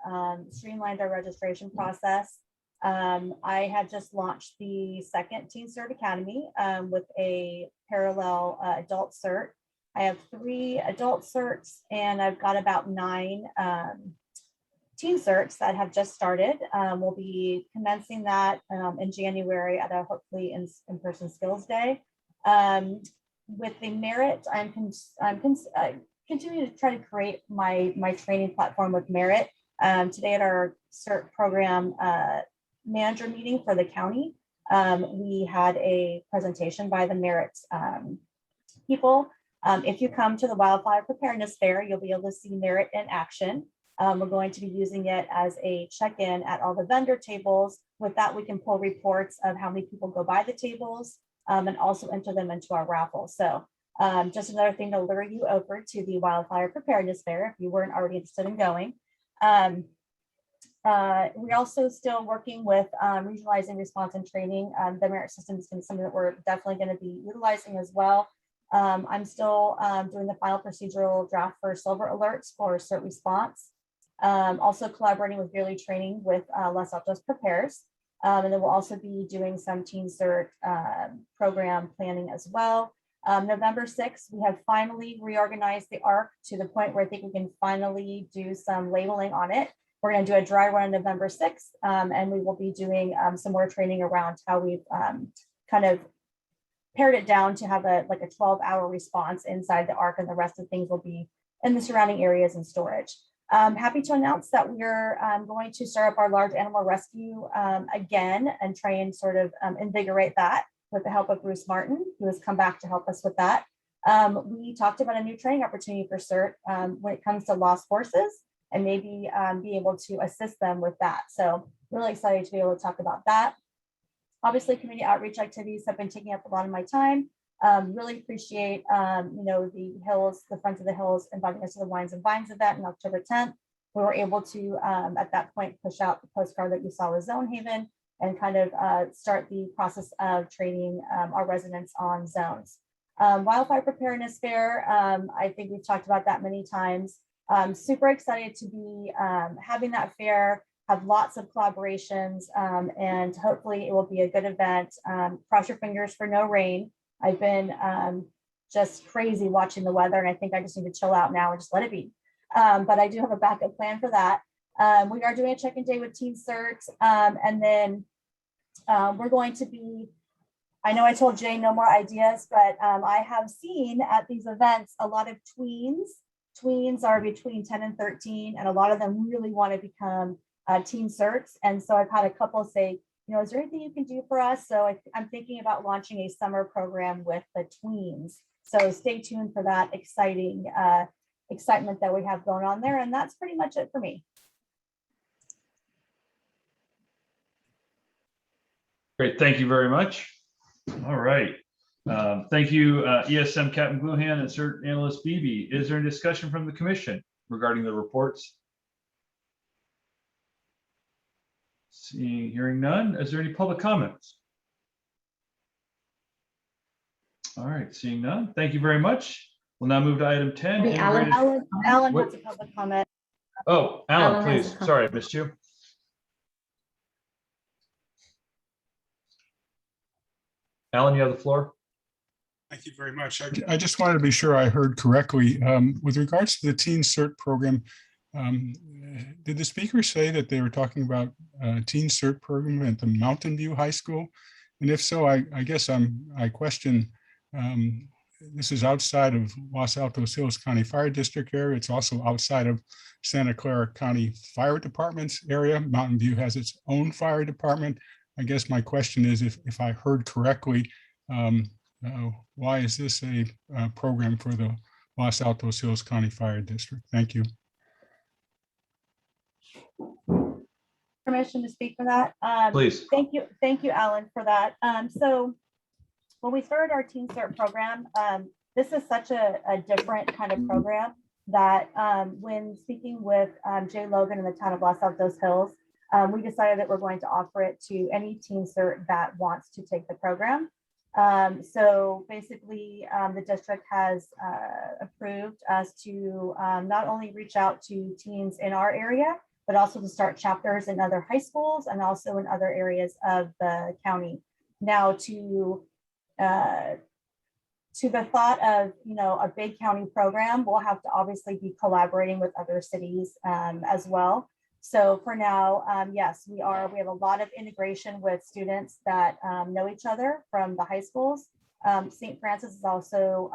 streamlined our registration process. I had just launched the second Teen CERT Academy with a parallel adult CERT. I have 3 adult CERTs, and I've got about 9 Teen CERTs that have just started. We'll be commencing that in January at a hopefully in-person skills day. With the Merit, I'm continuing to try to create my training platform with Merit. Today at our CERT program manager meeting for the county, we had a presentation by the Merit people. If you come to the Wildfire Preparedness Fair, you'll be able to see Merit in action. We're going to be using it as a check-in at all the vendor tables. With that, we can pull reports of how many people go by the tables and also enter them into our raffle. So just another thing to lure you over to the Wildfire Preparedness Fair if you weren't already interested in going. We're also still working with regionalizing response and training. The Merit system is something that we're definitely going to be utilizing as well. I'm still doing the final procedural draft for silver alerts for CERT response. Also collaborating with yearly training with Les Altos Prepares. And then we'll also be doing some Teen CERT program planning as well. November 6th, we have finally reorganized the ARC to the point where I think we can finally do some labeling on it. We're going to do a dry run on November 6th, and we will be doing some more training around how we've kind of pared it down to have a 12-hour response inside the ARC, and the rest of things will be in the surrounding areas and storage. I'm happy to announce that we're going to start up our large animal rescue again and try and sort of invigorate that with the help of Bruce Martin, who has come back to help us with that. We talked about a new training opportunity for CERT when it comes to lost horses. and maybe be able to assist them with that. So really excited to be able to talk about that. Obviously, community outreach activities have been taking up a lot of my time. Really appreciate, the Hills, the Friends of the Hills inviting us to the Wines and Vines event on October 10th. We were able to, at that point, push out the postcard that you saw with Zone Haven and kind of start the process of training our residents on zones. Wildfire Preparedness Fair, I think we've talked about that many times. Super excited to be having that fair, have lots of collaborations, and hopefully it will be a good event. Cross your fingers for no rain. I've been just crazy watching the weather, and I think I just need to chill out now and just let it be. But I do have a backup plan for that. We are doing a check-in day with Teen Cert, and then we're going to be, I know I told Jay no more ideas, but I have seen at these events a lot of tweens. Tweens are between 10 and 13, and a lot of them really want to become Teen Certs. And so I've had a couple say, is there anything you can do for us? So I'm thinking about launching a summer program with the tweens. So stay tuned for that exciting excitement that we have going on there. And that's pretty much it for me. Great, thank you very much. All right. Thank you, ESM Captain Gluhan and CERT Analyst Beebe. Is there any discussion from the commission regarding the reports? Hearing none. Is there any public comments? All right, seeing none. Thank you very much. We'll now move to item 10. Alan wants a public comment. Oh, Alan, Alan has please. Sorry, I missed you. Alan, you have the floor. Thank you very much. I just wanted to be sure I heard correctly. With regards to the Teen Cert program, did the speaker say that they were talking about Teen Cert program at the Mountain View High School? And if so, I guess I question, this is outside of Los Altos Hills County Fire District area. It's also outside of Santa Clara County Fire Department's area. Mountain View has its own fire department. I guess my question is, if I heard correctly, why is this a program for the Los Altos Hills County Fire District? Thank you. Permission to speak for that? Please. Thank you, Alan, for that. So when we started our Teen Cert program, this is such a different kind of program that when speaking with Jay Logan in the town of Los Altos Hills, we decided that we're going to offer it to any Teen Cert that wants to take the program. So basically, the district has approved us to not only reach out to teens in our area, but also to start chapters in other high schools and also in other areas of the county. Now to the thought of, a big county program, we'll have to obviously be collaborating with other cities as well. So for now, yes, we have a lot of integration with students that know each other from the high schools. St. Francis has also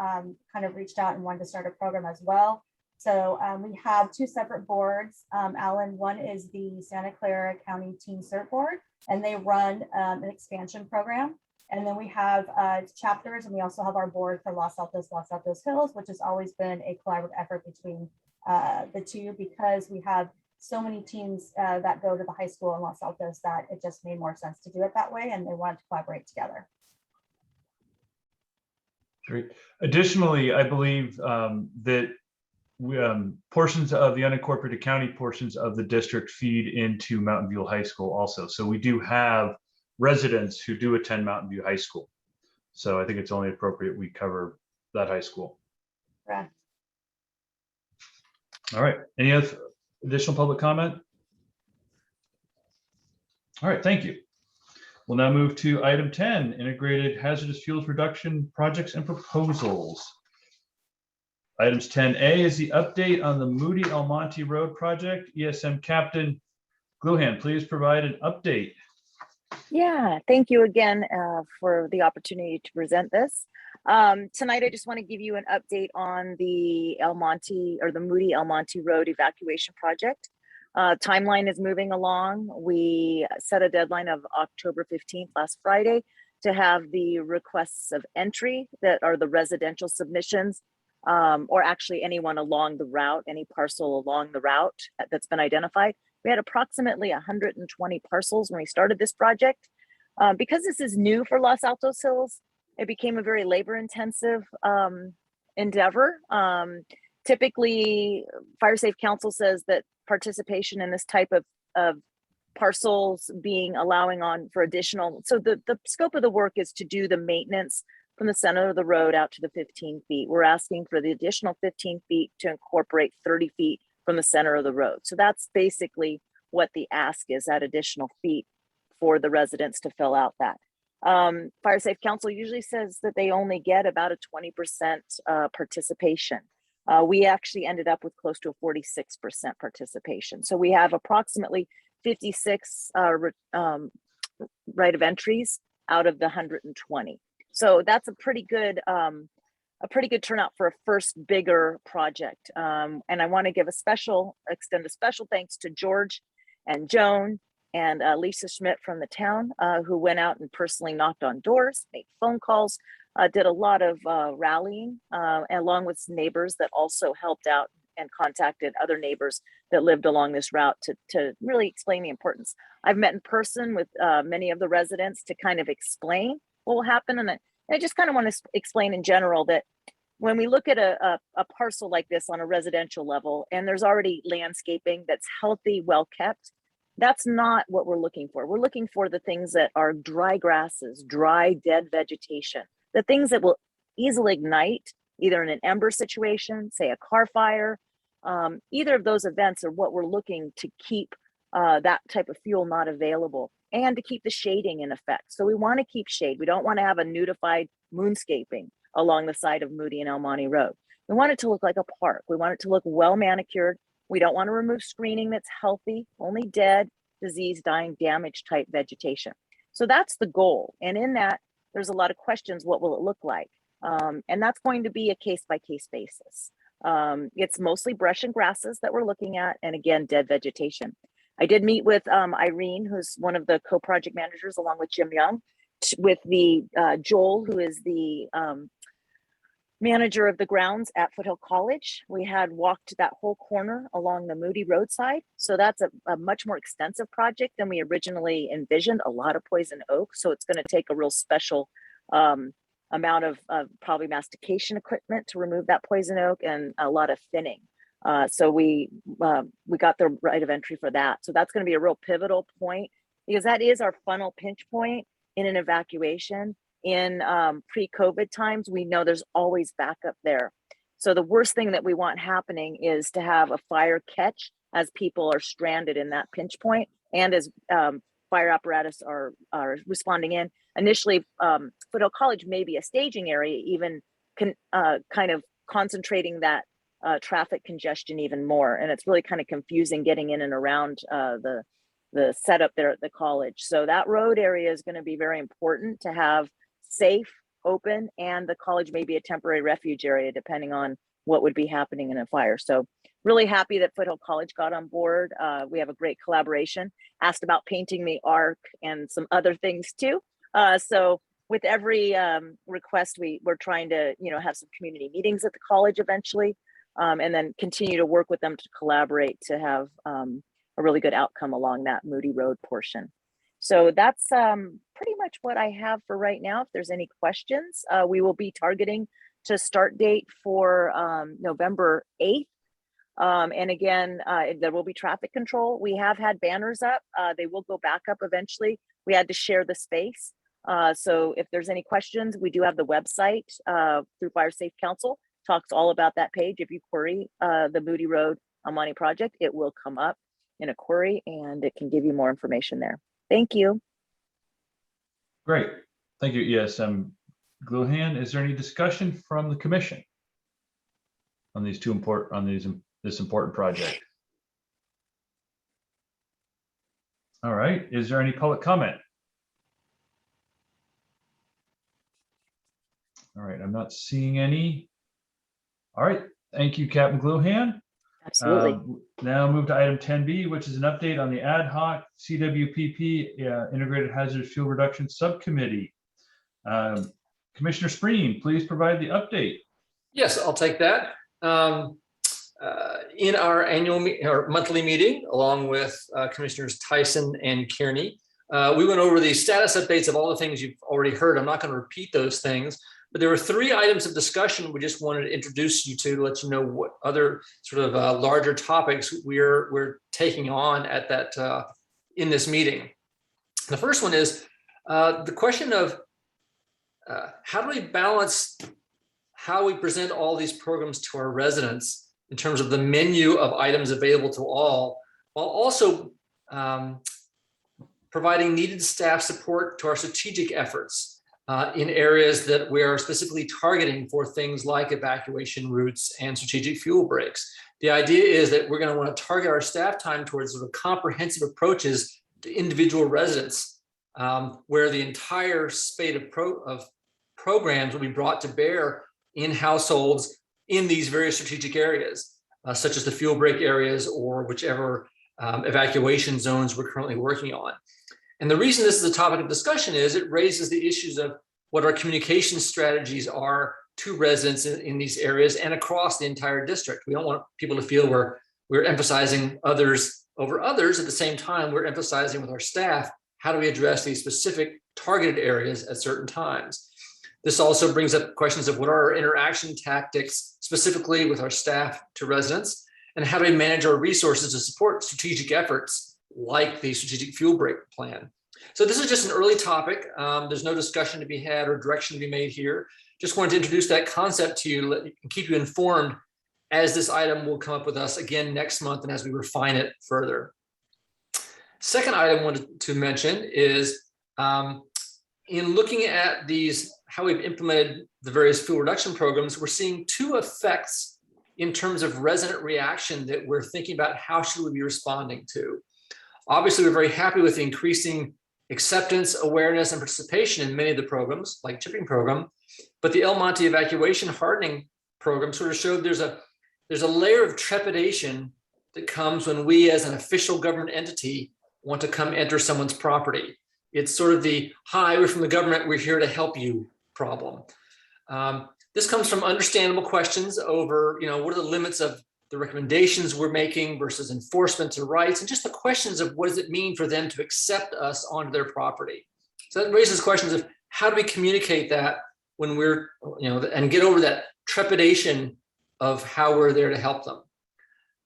kind of reached out and wanted to start a program as well. So we have two separate boards. Alan, one is the Santa Clara County Teen Cert Board, and they run an expansion program. And then we have chapters, and we also have our board for Los Altos Hills, which has always been a collaborative effort between the two, because we have so many teams that go to the high school in Los Altos that it just made more sense to do it that way, and they wanted to collaborate together. Great. Additionally, I believe that portions of the unincorporated county portions of the district feed into Mountain View High School also. So we do have residents who do attend Mountain View High School. So I think it's only appropriate we cover that high school. Correct. All right. Any other additional public comment? All right, thank you. We'll now move to item 10, integrated hazardous fuels reduction projects and proposals. Items 10A is the update on the Moody Almonte Road project. ESM Captain Gluhan, please provide an update. Yeah, thank you again for the opportunity to present this. Tonight, I just want to give you an update on the Moody Almonte Road evacuation project. Timeline is moving along. We set a deadline of October 15th, last Friday, to have the requests of entry that are the residential submissions or actually anyone along the route, any parcel along the route that's been identified. We had approximately 120 parcels when we started this project. Because this is new for Los Altos Hills, it became a very labor-intensive endeavor. Typically, Fire Safe Council says that participation in this type of parcels being allowing on for additional, so the scope of the work is to do the maintenance from the center of the road out to the 15 feet. We're asking for the additional 15 feet to incorporate 30 feet from the center of the road. So that's basically what the ask is, that additional feet for the residents to fill out that. Fire Safe Council usually says that they only get about a 20% participation. We actually ended up with close to a 46% participation. So we have approximately 56 right of entries out of the 120. So that's a pretty good turnout for a first bigger project. And I want to extend a special thanks to George and Joan and Lisa Schmidt from the town, who went out and personally knocked on doors, made phone calls, did a lot of rallying, along with neighbors that also helped out and contacted other neighbors that lived along this route to really explain the importance. I've met in person with many of the residents to kind of explain what will happen. And I just kind of want to explain in general that when we look at a parcel like this on a residential level, and there's already landscaping that's healthy, well kept, that's not what we're looking for. We're looking for the things that are dry grasses, dry, dead vegetation, the things that will easily ignite, either in an ember situation, say a car fire. Either of those events are what we're looking to keep that type of fuel not available, and to keep the shading in effect. So we want to keep shade. We don't want to have a nudified moonscaping along the side of Moody and El Monte Road. We want it to look like a park. We want it to look well manicured. We don't want to remove screening that's healthy, only dead, disease, dying, damaged type vegetation. So that's the goal. And in that, there's a lot of questions. What will it look like? And that's going to be a case-by-case basis. It's mostly brush and grasses that we're looking at, and again, dead vegetation. I did meet with Irene, who's one of the co-project managers, along with Jim Young, with the Joel, who is the manager of the grounds at Foothill College. We had walked that whole corner along the Moody roadside. So that's a much more extensive project than we originally envisioned, a lot of poison oak. So it's going to take a real special amount of probably mastication equipment to remove that poison oak, and a lot of thinning. So we got the right of entry for that. So that's going to be a real pivotal point, because that is our funnel pinch point in an evacuation. In pre-COVID times, we know there's always backup there. So the worst thing that we want happening is to have a fire catch as people are stranded in that pinch point, and as fire apparatus are responding in. Initially, Foothill College may be a staging area, even kind of concentrating that traffic congestion even more. And it's really kind of confusing getting in and around the setup there at the college. So that road area is going to be very important to have safe, open, and the college may be a temporary refuge area depending on what would be happening in a fire. So really happy that Foothill College got on board. We have a great collaboration. Asked about painting the arc and some other things too. So with every request, we're trying to have some community meetings at the college eventually, and then continue to work with them to collaborate to have a really good outcome along that Moody Road portion. So that's pretty much what I have for right now. If there's any questions, we will be targeting to start date for November 8th. And again, there will be traffic control. We have had banners up. They will go back up eventually. We had to share the space. So if there's any questions, we do have the website through Fire Safe Council. Talks all about that page. If you query the Moody Road Amani project, it will come up in a query and it can give you more information there. Thank you. Great. Thank you. Yes, Gluhan, is there any discussion from the commission on these this important project? All right. Is there any public comment? All right. I'm not seeing any. All right. Thank you, Captain Gluhan. Absolutely. Now move to item 10B, which is an update on the ad hoc CWPP Integrated Hazardous Fuel Reduction Subcommittee. Commissioner Spreen, please provide the update. Yes, I'll take that. In our our monthly meeting, along with Commissioners Tyson and Kearney, we went over the status updates of all the things you've already heard. I'm not going to repeat those things, but there were 3 items of discussion we just wanted to introduce you to let you know what other sort of larger topics we're taking on at that in this meeting. The first one is the question of how do we balance how we present all these programs to our residents in terms of the menu of items available to all, while also providing needed staff support to our strategic efforts in areas that we are specifically targeting for things like evacuation routes and strategic fuel breaks. The idea is that we're going to want to target our staff time towards sort of comprehensive approaches to individual residents, where the entire spate of programs will be brought to bear in households in these various strategic areas, such as the fuel break areas or whichever evacuation zones we're currently working on. And the reason this is a topic of discussion is it raises the issues of what our communication strategies are to residents in these areas and across the entire district. We don't want people to feel we're emphasizing others over others. At the same time, we're emphasizing with our staff, how do we address these specific targeted areas at certain times? This also brings up questions of what are our interaction tactics, specifically with our staff to residents, and how do we manage our resources to support strategic efforts like the strategic fuel break plan. So this is just an early topic. There's no discussion to be had or direction to be made here. Just wanted to introduce that concept to you and keep you informed as this item will come up with us again next month and as we refine it further. Second item I wanted to mention is in looking at how we've implemented the various fuel reduction programs, we're seeing 2 effects in terms of resident reaction that we're thinking about how should we be responding to. Obviously, we're very happy with the increasing acceptance, awareness, and participation in many of the programs, like chipping program, but the El Monte evacuation hardening program sort of showed there's a layer of trepidation that comes when we as an official government entity want to come enter someone's property. It's sort of the, hi, we're from the government, we're here to help you problem. This comes from understandable questions over, what are the limits of the recommendations we're making versus enforcement to rights, and just the questions of what does it mean for them to accept us onto their property. So that raises questions of how do we communicate that when we're, and get over that trepidation of how we're there to help them.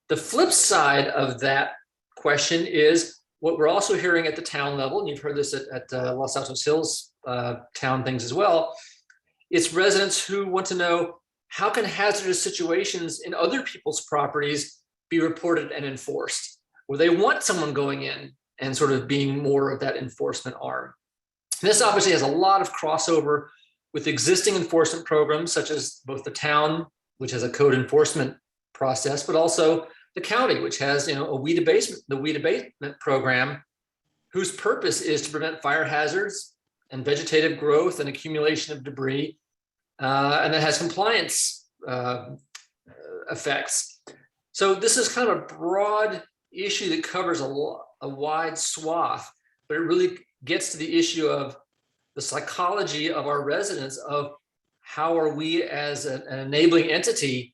The flip side of that question is what we're also hearing at the town level, and you've heard this at Los Altos Hills town things as well. It's residents who want to know, how can hazardous situations in other people's properties be reported and enforced? Where they want someone going in and sort of being more of that enforcement arm. This obviously has a lot of crossover with existing enforcement programs, such as both the town, which has a code enforcement process, but also the county, which has the weed abatement program, whose purpose is to prevent fire hazards and vegetative growth and accumulation of debris, and that has compliance effects. So this is kind of a broad issue that covers a wide swath, but it really gets to the issue of the psychology of our residents of how are we as an enabling entity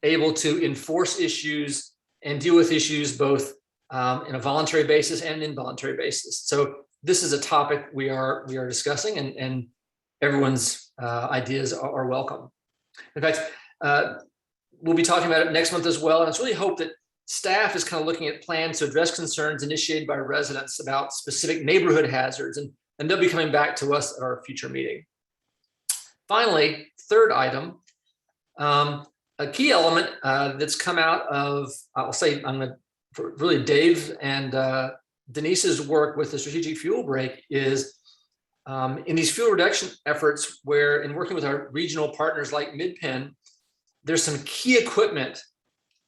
able to enforce issues and deal with issues both in a voluntary basis and an involuntary basis. So this is a topic we are discussing, and everyone's ideas are welcome. In fact, we'll be talking about it next month as well. And it's really hope that staff is kind of looking at plans to address concerns initiated by residents about specific neighborhood hazards, and they'll be coming back to us at our future meeting. Finally, third item, a key element that's come out of, I'll say, really Dave and Denise's work with the strategic fuel break is in these fuel reduction efforts, where in working with our regional partners like MidPen, there's some key equipment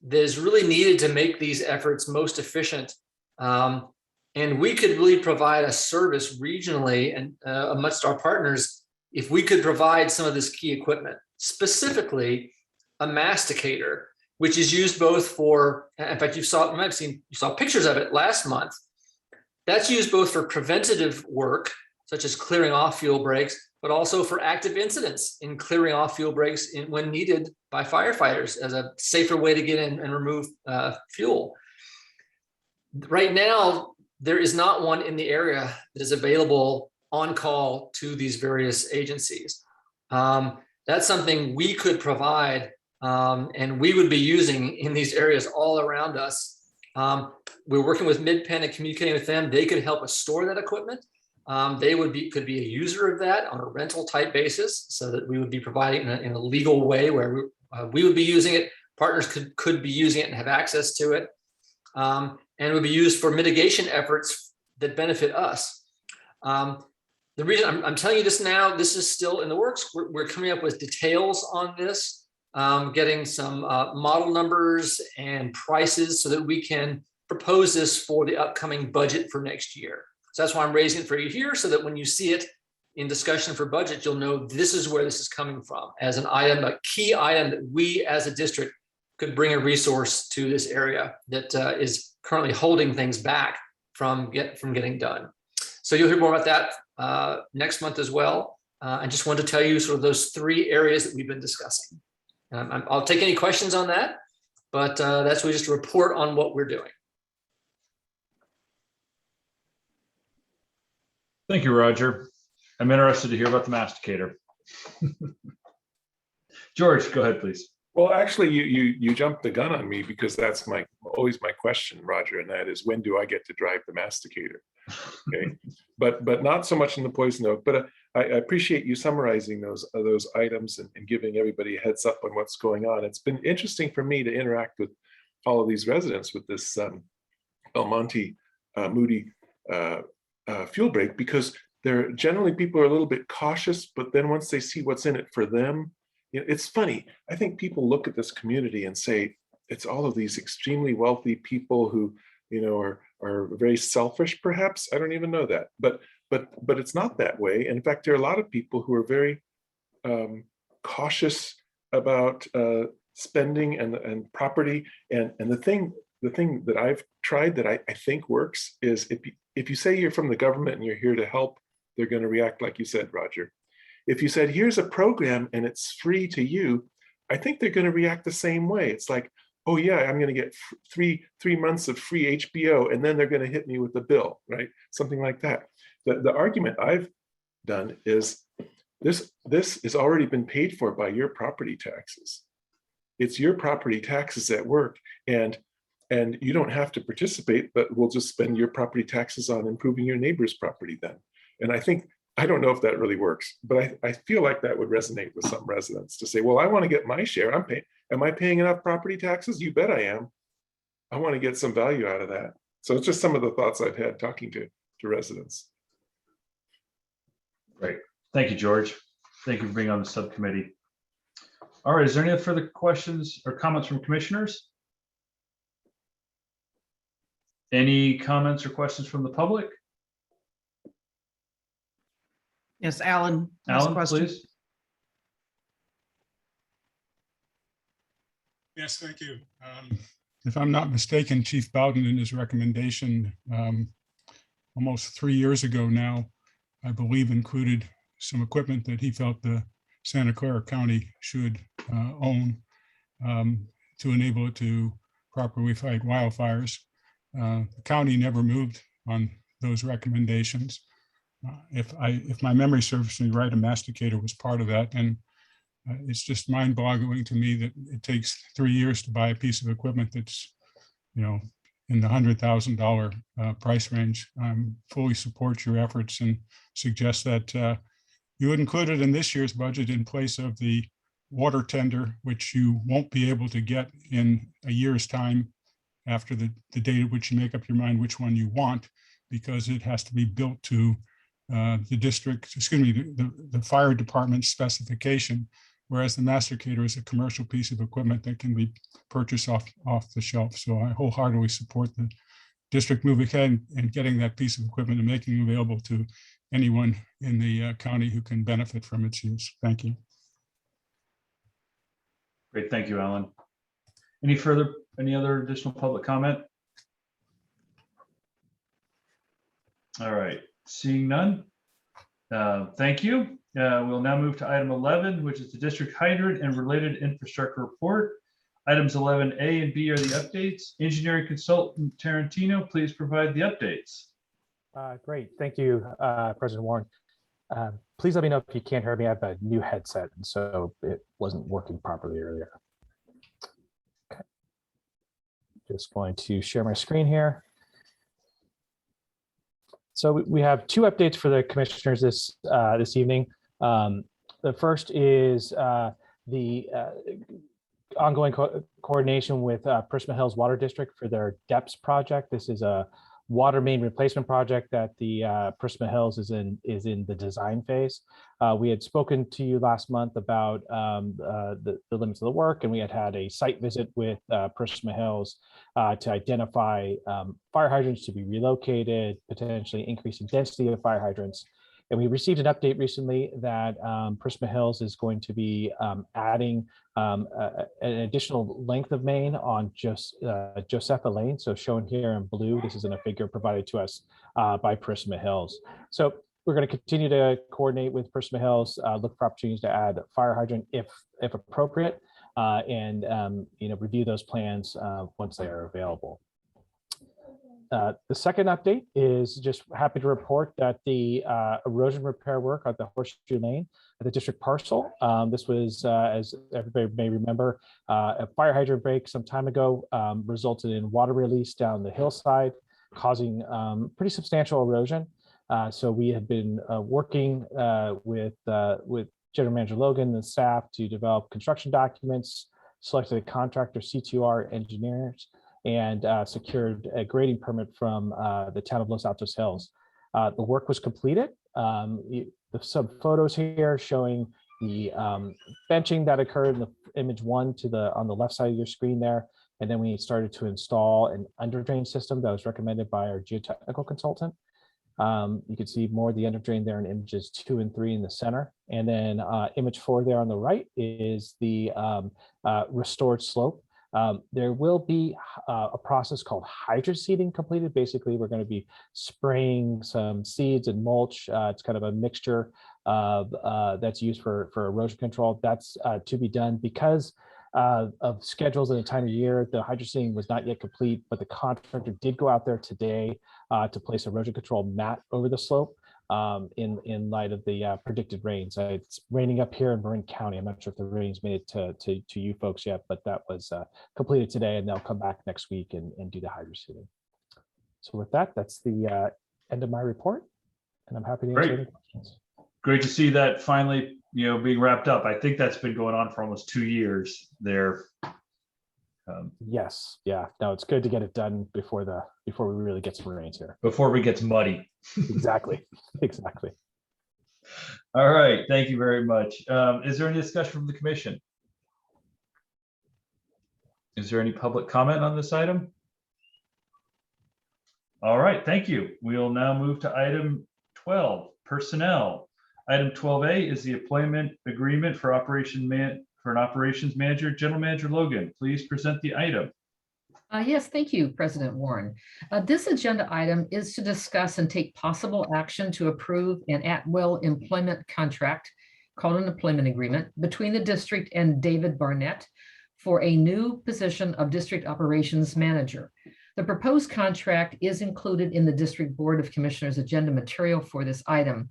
that is really needed to make these efforts most efficient. And we could really provide a service regionally and amongst our partners if we could provide some of this key equipment, specifically a masticator, which is used both for, in fact, you saw pictures of it last month. That's used both for preventative work, such as clearing off fuel breaks, but also for active incidents in clearing off fuel breaks when needed by firefighters as a safer way to get in and remove fuel. Right now, there is not one in the area that is available on call to these various agencies. That's something we could provide and we would be using in these areas all around us. We're working with MidPen and communicating with them. They could help us store that equipment. They could be a user of that on a rental type basis, so that we would be providing in a legal way where we would be using it. Partners could be using it and have access to it, and it would be used for mitigation efforts that benefit us. The reason I'm telling you this now, this is still in the works. We're coming up with details on this, getting some model numbers and prices so that we can propose this for the upcoming budget for next year. So that's why I'm raising it for you here, so that when you see it in discussion for budget, you'll know this is where this is coming from as an item, a key item that we as a district could bring a resource to this area that is currently holding things back from getting done. So you'll hear more about that next month as well. I just wanted to tell you sort of those 3 areas that we've been discussing. I'll take any questions on that, but that's really just a report on what we're doing. Thank you, Roger. I'm interested to hear about the masticator. George, go ahead, please. Well, actually, you jumped the gun on me, because that's always my question, Roger, and that is, when do I get to drive the masticator? Okay, but not so much in the poison oak. But I appreciate you summarizing those items and giving everybody a heads up on what's going on. It's been interesting for me to interact with all of these residents with this Belmonte Moody fuel break, because they're generally, people are a little bit cautious, but then once they see what's in it for them, it's funny. I think people look at this community and say it's all of these extremely wealthy people who, are very selfish, perhaps. I don't even know that, but it's not that way. In fact, there are a lot of people who are very cautious about spending and property. And the thing that I've tried that I think works is, if you say you're from the government and you're here to help, they're going to react like you said, Roger. If you said, here's a program and it's free to you, I think they're going to react the same way. It's like, oh yeah, I'm going to get three months of free HBO, and then they're going to hit me with a bill, right? Something like that. The argument I've done is, this has already been paid for by your property taxes. It's your property taxes at work, and you don't have to participate, but we'll just spend your property taxes on improving your neighbor's property then. And I don't know if that really works, but I feel like that would resonate with some residents to say, well, I want to get my share. Am I paying enough property taxes? You bet I am. I want to get some value out of that. So it's just some of the thoughts I've had talking to residents. Great. Thank you, George. Thank you for being on the subcommittee. All right, is there any further questions or comments from commissioners? Any comments or questions from the public? Yes, Alan. has a Alan, question. please. Yes, thank you. If I'm not mistaken, Chief Bowden, in his recommendation almost 3 years ago now, I believe included some equipment that he felt the Santa Clara County should own to enable it to properly fight wildfires. The county never moved on those recommendations. If my memory serves me right, a masticator was part of that, and it's just mind-boggling to me that it takes 3 years to buy a piece of equipment that's, in the $100,000 price range. Fully support your efforts and suggest that you would include it in this year's budget in place of the water tender, which you won't be able to get in a year's time after the date at which you make up your mind which one you want, because it has to be built to the fire department's specification, whereas the masticator is a commercial piece of equipment that can be purchased off the shelf. So I wholeheartedly support the district moving ahead and getting that piece of equipment and making it available to anyone in the county who can benefit from its use. Thank you. Great, thank you, Alan. Any other additional public comment? All right, seeing none. Thank you. We'll now move to item 11, which is the district hydrant and related infrastructure report. Items 11A and B are the updates. Engineering consultant Tarantino, please provide the updates. Great, thank you, President Warren. Please let me know if you can't hear me. I have a new headset, and so it wasn't working properly earlier. Okay. Just going to share my screen here. So we have two updates for the commissioners this evening. The first is the ongoing coordination with Prisma Hills Water District for their DEPS project. This is a water main replacement project that the Prisma Hills is in the design phase. We had spoken to you last month about the limits of the work, and we had a site visit with Prisma Hills to identify fire hydrants to be relocated, potentially increasing density of fire hydrants. And we received an update recently that Prisma Hills is going to be adding an additional length of main on Josepha Lane. So shown here in blue, this is in a figure provided to us by Prisma Hills. So we're going to continue to coordinate with Prisma Hills, look for opportunities to add fire hydrant if appropriate, and review those plans once they are available. The second update is just happy to report that the erosion repair work at the Horseshoe Lane at the district parcel. This was, as everybody may remember, a fire hydrant break some time ago resulted in water release down the hillside, causing pretty substantial erosion. So we have been working with General Manager Logan and the staff to develop construction documents, selected a contractor, C2R engineers, and secured a grading permit from the town of Los Altos Hills. The work was completed. Some photos here showing the benching that occurred in the image one on the left side of your screen there. And then we started to install an underdrain system that was recommended by our geotechnical consultant. You can see more of the underdrain there in images 2 and 3 in the center. And then image 4 there on the right is the restored slope. There will be a process called hydroseeding completed. Basically, we're going to be spraying some seeds and mulch. It's kind of a mixture of that's used for erosion control. That's to be done because of schedules and the time of year. The hydroseeding was not yet complete, but the contractor did go out there today to place erosion control mat over the slope. In light of the predicted rains. It's raining up here in Marin County. I'm not sure if the rains made it to you folks yet, but that was completed today, and they'll come back next week and do the hydroseeding. So with that, that's the end of my report, and I'm happy to answer any questions. Great to see that finally, being wrapped up. I think that's been going on for almost 2 years there. Yes, yeah, no, it's good to get it done before we really get some rains here. Before it gets muddy. Exactly. All right, thank you very much. Is there any discussion from the commission? Is there any public comment on this item? All right, thank you. We'll now move to item 12, personnel. Item 12A is the appointment agreement for an operations manager. General Manager Logan, please present the item. Yes, thank you, President Warren. This agenda item is to discuss and take possible action to approve an at-will employment contract called an employment agreement between the district and David Barnett for a new position of district operations manager. The proposed contract is included in the District Board of Commissioners agenda material for this item.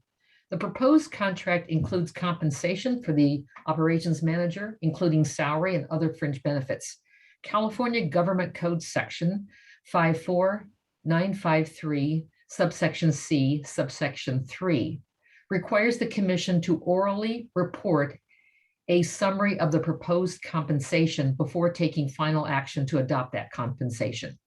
The proposed contract includes compensation for the operations manager, including salary and other fringe benefits. California Government Code Section 54953, subsection C, subsection 3, requires the commission to orally report a summary of the proposed compensation before taking final action to adopt that compensation.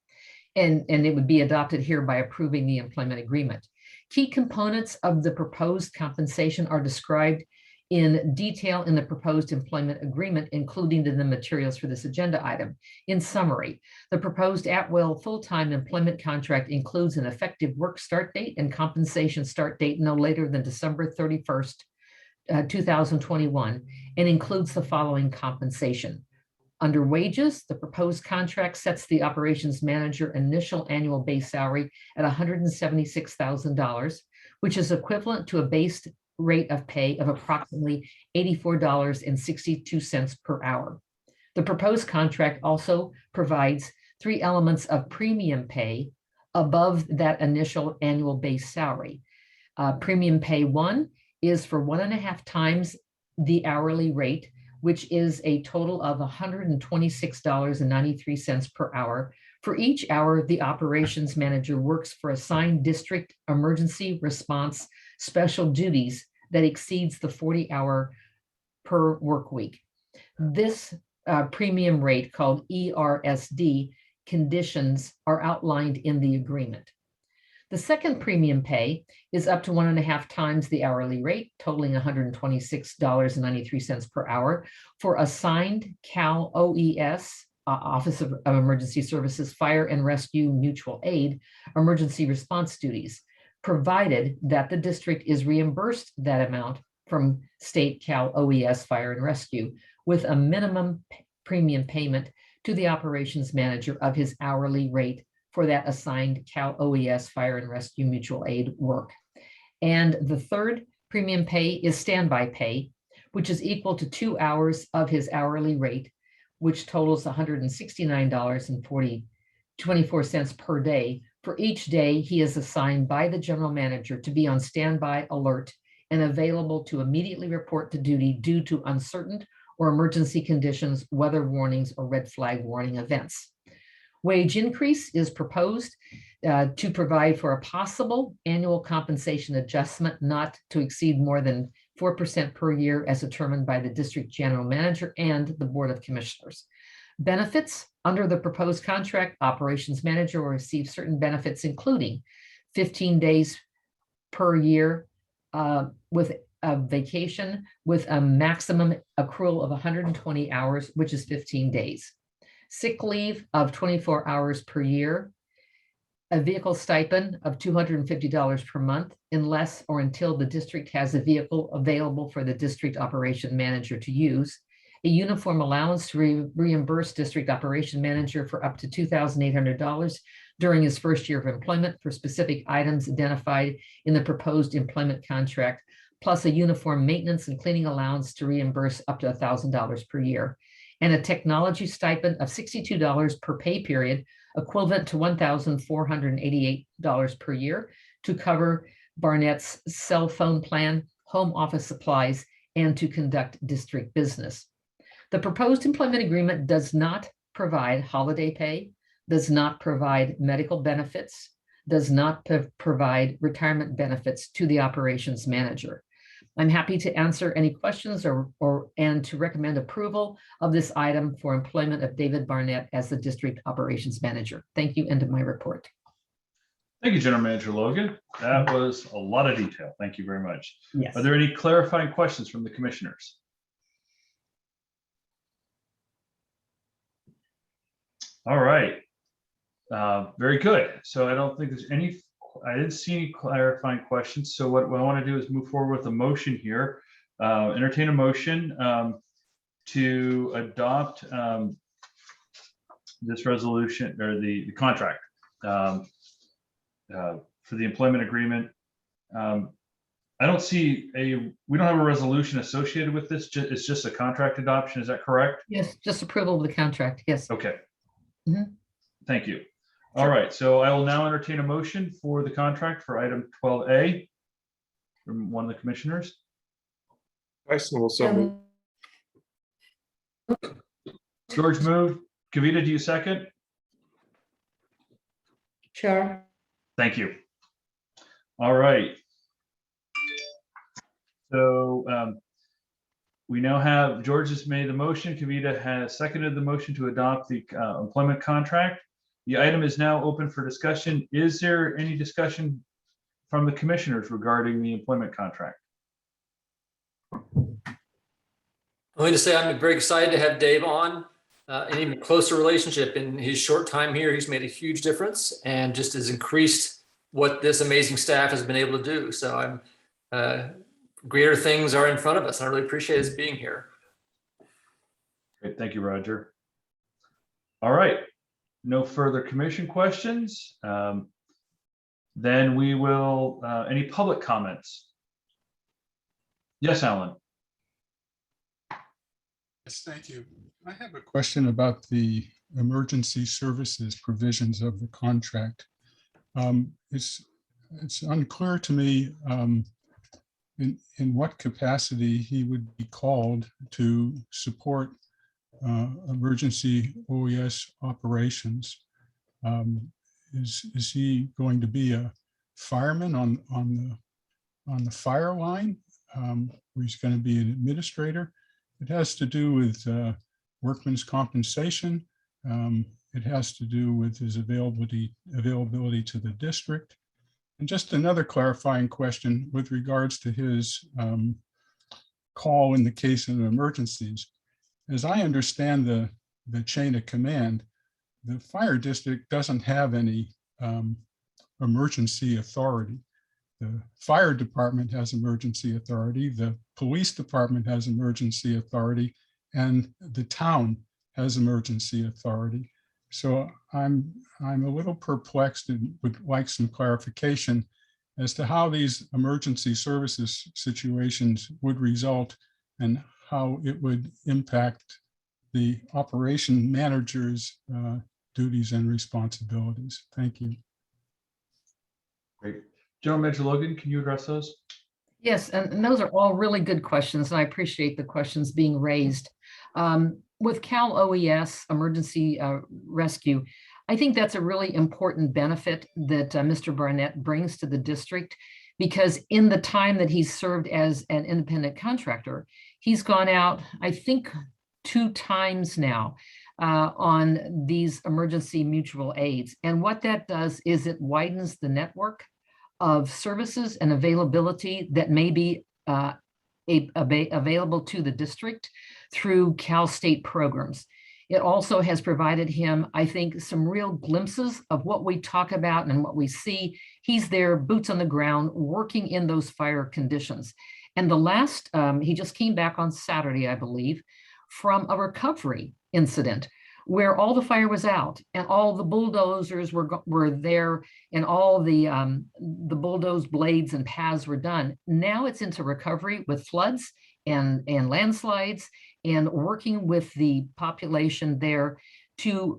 And it would be adopted here by approving the employment agreement. Key components of the proposed compensation are described in detail in the proposed employment agreement, including in the materials for this agenda item. In summary, the proposed at-will full-time employment contract includes an effective work start date and compensation start date no later than December 31st, 2021, and includes the following compensation. Under wages, the proposed contract sets the operations manager initial annual base salary at $176,000, which is equivalent to a base rate of pay of approximately $84.62 per hour. The proposed contract also provides 3 elements of premium pay above that initial annual base salary. Premium pay 1 is for 1.5 times the hourly rate, which is a total of $126.93 per hour. For each hour, the operations manager works for assigned district emergency response special duties that exceeds the 40-hour per work week. This premium rate, called ERSD, conditions are outlined in the agreement. The second premium pay is up to 1.5 times the hourly rate, totaling $126.93 per hour for assigned Cal OES, Office of Emergency Services, Fire and Rescue Mutual Aid, emergency response duties, provided that the district is reimbursed that amount from state Cal OES Fire and Rescue with a minimum premium payment to the operations manager of his hourly rate for that assigned Cal OES Fire and Rescue Mutual Aid work. And the third premium pay is standby pay, which is equal to 2 hours of his hourly rate, which totals $169.24 per day for each day he is assigned by the general manager to be on standby alert and available to immediately report to duty due to uncertain or emergency conditions, weather warnings, or red flag warning events. Wage increase is proposed to provide for a possible annual compensation adjustment not to exceed more than 4% per year as determined by the district general manager and the Board of Commissioners. Benefits under the proposed contract, operations manager will receive certain benefits, including 15 days per year with a vacation with a maximum accrual of 120 hours, which is 15 days. Sick leave of 24 hours per year, a vehicle stipend of $250 per month, unless or until the district has a vehicle available for the district operation manager to use, a uniform allowance to reimburse district operation manager for up to $2,800 during his first year of employment for specific items identified in the proposed employment contract, plus a uniform maintenance and cleaning allowance to reimburse up to $1,000 per year, and a technology stipend of $62 per pay period, equivalent to $1,488 per year, to cover Barnett's cell phone plan, home office supplies, and to conduct district business. The proposed employment agreement does not provide holiday pay, does not provide medical benefits, does not provide retirement benefits to the operations manager. I'm happy to answer any questions and to recommend approval of this item for employment of David Barnett as the district operations manager. Thank you. End of my report. Thank you, General Manager Logan. That was a lot of detail. Thank you very much. Yes. Are there any clarifying questions from the commissioners? All right. Very good. So I don't think there's any, I didn't see any clarifying questions. So what I want to do is move forward with a motion here. Entertain a motion to adopt this resolution or the contract for the employment agreement. I don't see we don't have a resolution associated with this. It's just a contract adoption. Is that correct? Yes, just approval of the contract. Yes. Okay. Mhm. Thank you. All right, so I will now entertain a motion for the contract for item 12A from one of the commissioners. Tyson will so move. George moved. Kavita, do you second? Sure. Thank you. All right. So we now have, George has made the motion. Kavita has seconded the motion to adopt the employment contract. The item is now open for discussion. Is there any discussion from the commissioners regarding the employment contract? I'm going to say I'm very excited to have Dave on. An even closer relationship in his short time here. He's made a huge difference and just has increased what this amazing staff has been able to do. So greater things are in front of us. I really appreciate his being here. Great, thank you, Roger. All right, no further commission questions. Then we will, any public comments? Yes, Alan. Yes, thank you. I have a question about the emergency services provisions of the contract. It's unclear to me in what capacity he would be called to support emergency OES operations. Is he going to be a fireman on the fire line, or he's going to be an administrator? It has to do with workman's compensation. It has to do with his availability to the district. And just another clarifying question with regards to his call in the case of emergencies. As I understand the chain of command, the fire district doesn't have any emergency authority. The fire department has emergency authority, the police department has emergency authority, and the town has emergency authority. So I'm a little perplexed and would like some clarification as to how these emergency services situations would result and how it would impact the operation manager's duties and responsibilities. Thank you. Great. General Manager Logan, can you address those? Yes, and those are all really good questions, and I appreciate the questions being raised. With Cal OES, Emergency Rescue, I think that's a really important benefit that Mr. Barnett brings to the district, because in the time that he's served as an independent contractor, he's gone out, I think, 2 times now on these emergency mutual aids. And what that does is it widens the network of services and availability that may be available to the district through Cal State programs. It also has provided him, I think, some real glimpses of what we talk about and what we see. He's there, boots on the ground, working in those fire conditions. And the last, he just came back on Saturday, I believe, from a recovery incident where all the fire was out and all the bulldozers were there and all the bulldoze blades and paths were done. Now it's into recovery with floods and landslides and working with the population there to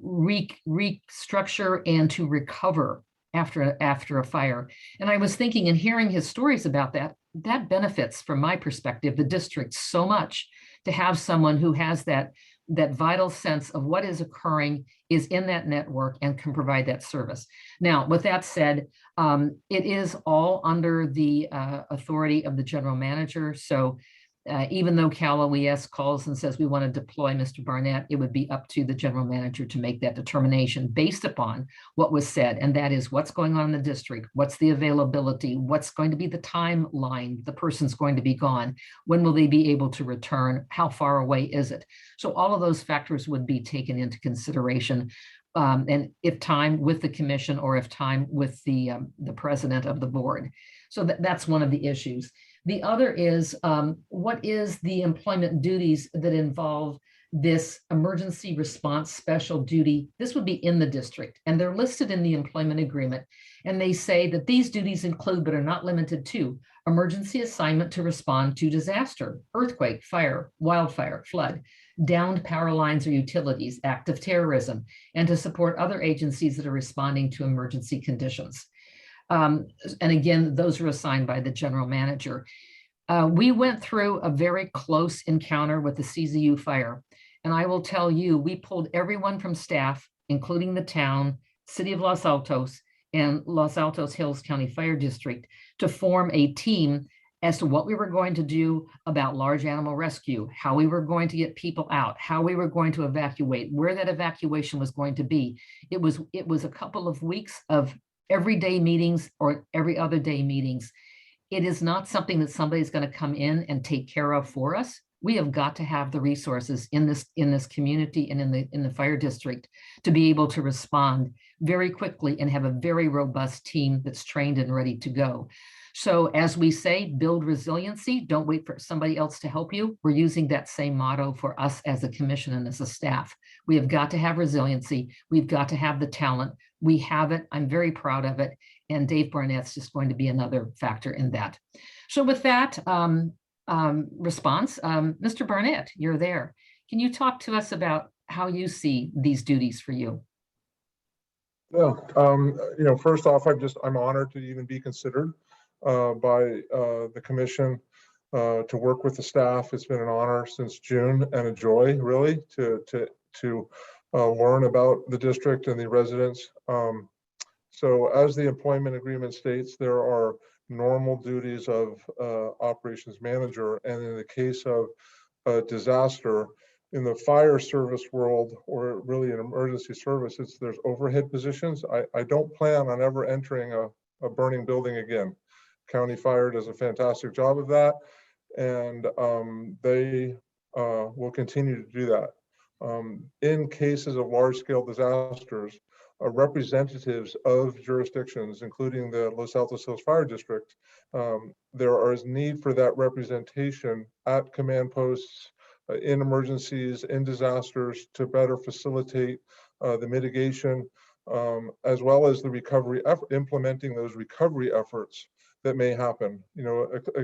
restructure and to recover after a fire. And I was thinking and hearing his stories about that benefits, from my perspective, the district so much to have someone who has that vital sense of what is occurring, is in that network, and can provide that service. Now, with that said, it is all under the authority of the general manager. So even though Cal OES calls and says we want to deploy Mr. Barnett, it would be up to the general manager to make that determination based upon what was said. And that is what's going on in the district, what's the availability, what's going to be the timeline, the person's going to be gone, when will they be able to return, how far away is it? So all of those factors would be taken into consideration. And if time with the commission or if time with the president of the board. So that's one of the issues. The other is what is the employment duties that involve this emergency response special duty? This would be in the district, and they're listed in the employment agreement. And they say that these duties include, but are not limited to, emergency assignment to respond to disaster, earthquake, fire, wildfire, flood, downed power lines or utilities, active terrorism, and to support other agencies that are responding to emergency conditions. And again, those are assigned by the general manager. We went through a very close encounter with the CZU fire. And I will tell you, we pulled everyone from staff, including the town, City of Los Altos, and Los Altos Hills County Fire District, to form a team as to what we were going to do about large animal rescue, how we were going to get people out, how we were going to evacuate, where that evacuation was going to be. It was a couple of weeks of everyday meetings or every other day meetings. It is not something that somebody's going to come in and take care of for us. We have got to have the resources in this community and in the fire district to be able to respond very quickly and have a very robust team that's trained and ready to go. So as we say, build resiliency, don't wait for somebody else to help you. We're using that same motto for us as a commission and as a staff. We have got to have resiliency. We've got to have the talent. We have it. I'm very proud of it. And Dave Barnett's just going to be another factor in that. So with that, response. Mr. Barnett, you're there. Can you talk to us about how you see these duties for you? Well, first off, I'm honored to even be considered by the commission to work with the staff. It's been an honor since June and a joy, really, to learn about the district and the residents. So as the employment agreement states, there are normal duties of operations manager. And in the case of a disaster, in the fire service world, or really an emergency service, there's overhead positions. I don't plan on ever entering a burning building again. County Fire does a fantastic job of that, and they will continue to do that. In cases of large-scale disasters, representatives of jurisdictions, including the Los Altos Hills Fire District, there is need for that representation at command posts, in emergencies, in disasters, to better facilitate the mitigation, as well as the recovery effort, implementing those recovery efforts that may happen.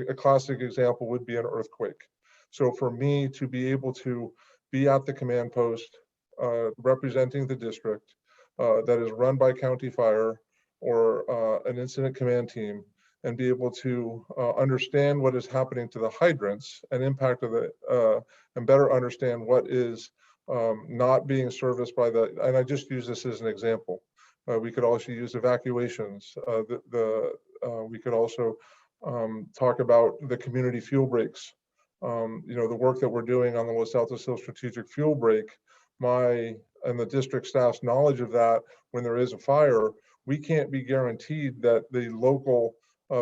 A classic example would be an earthquake. So for me to be able to be at the command post, representing the district that is run by County Fire or an incident command team, and be able to understand what is happening to the hydrants and impact of the, and better understand what is not being serviced by the, and I just use this as an example. We could also use evacuations. We could also talk about the community fuel breaks. The work that we're doing on the Los Altos Hills strategic fuel break, and the district staff's knowledge of that when there is a fire, we can't be guaranteed that the local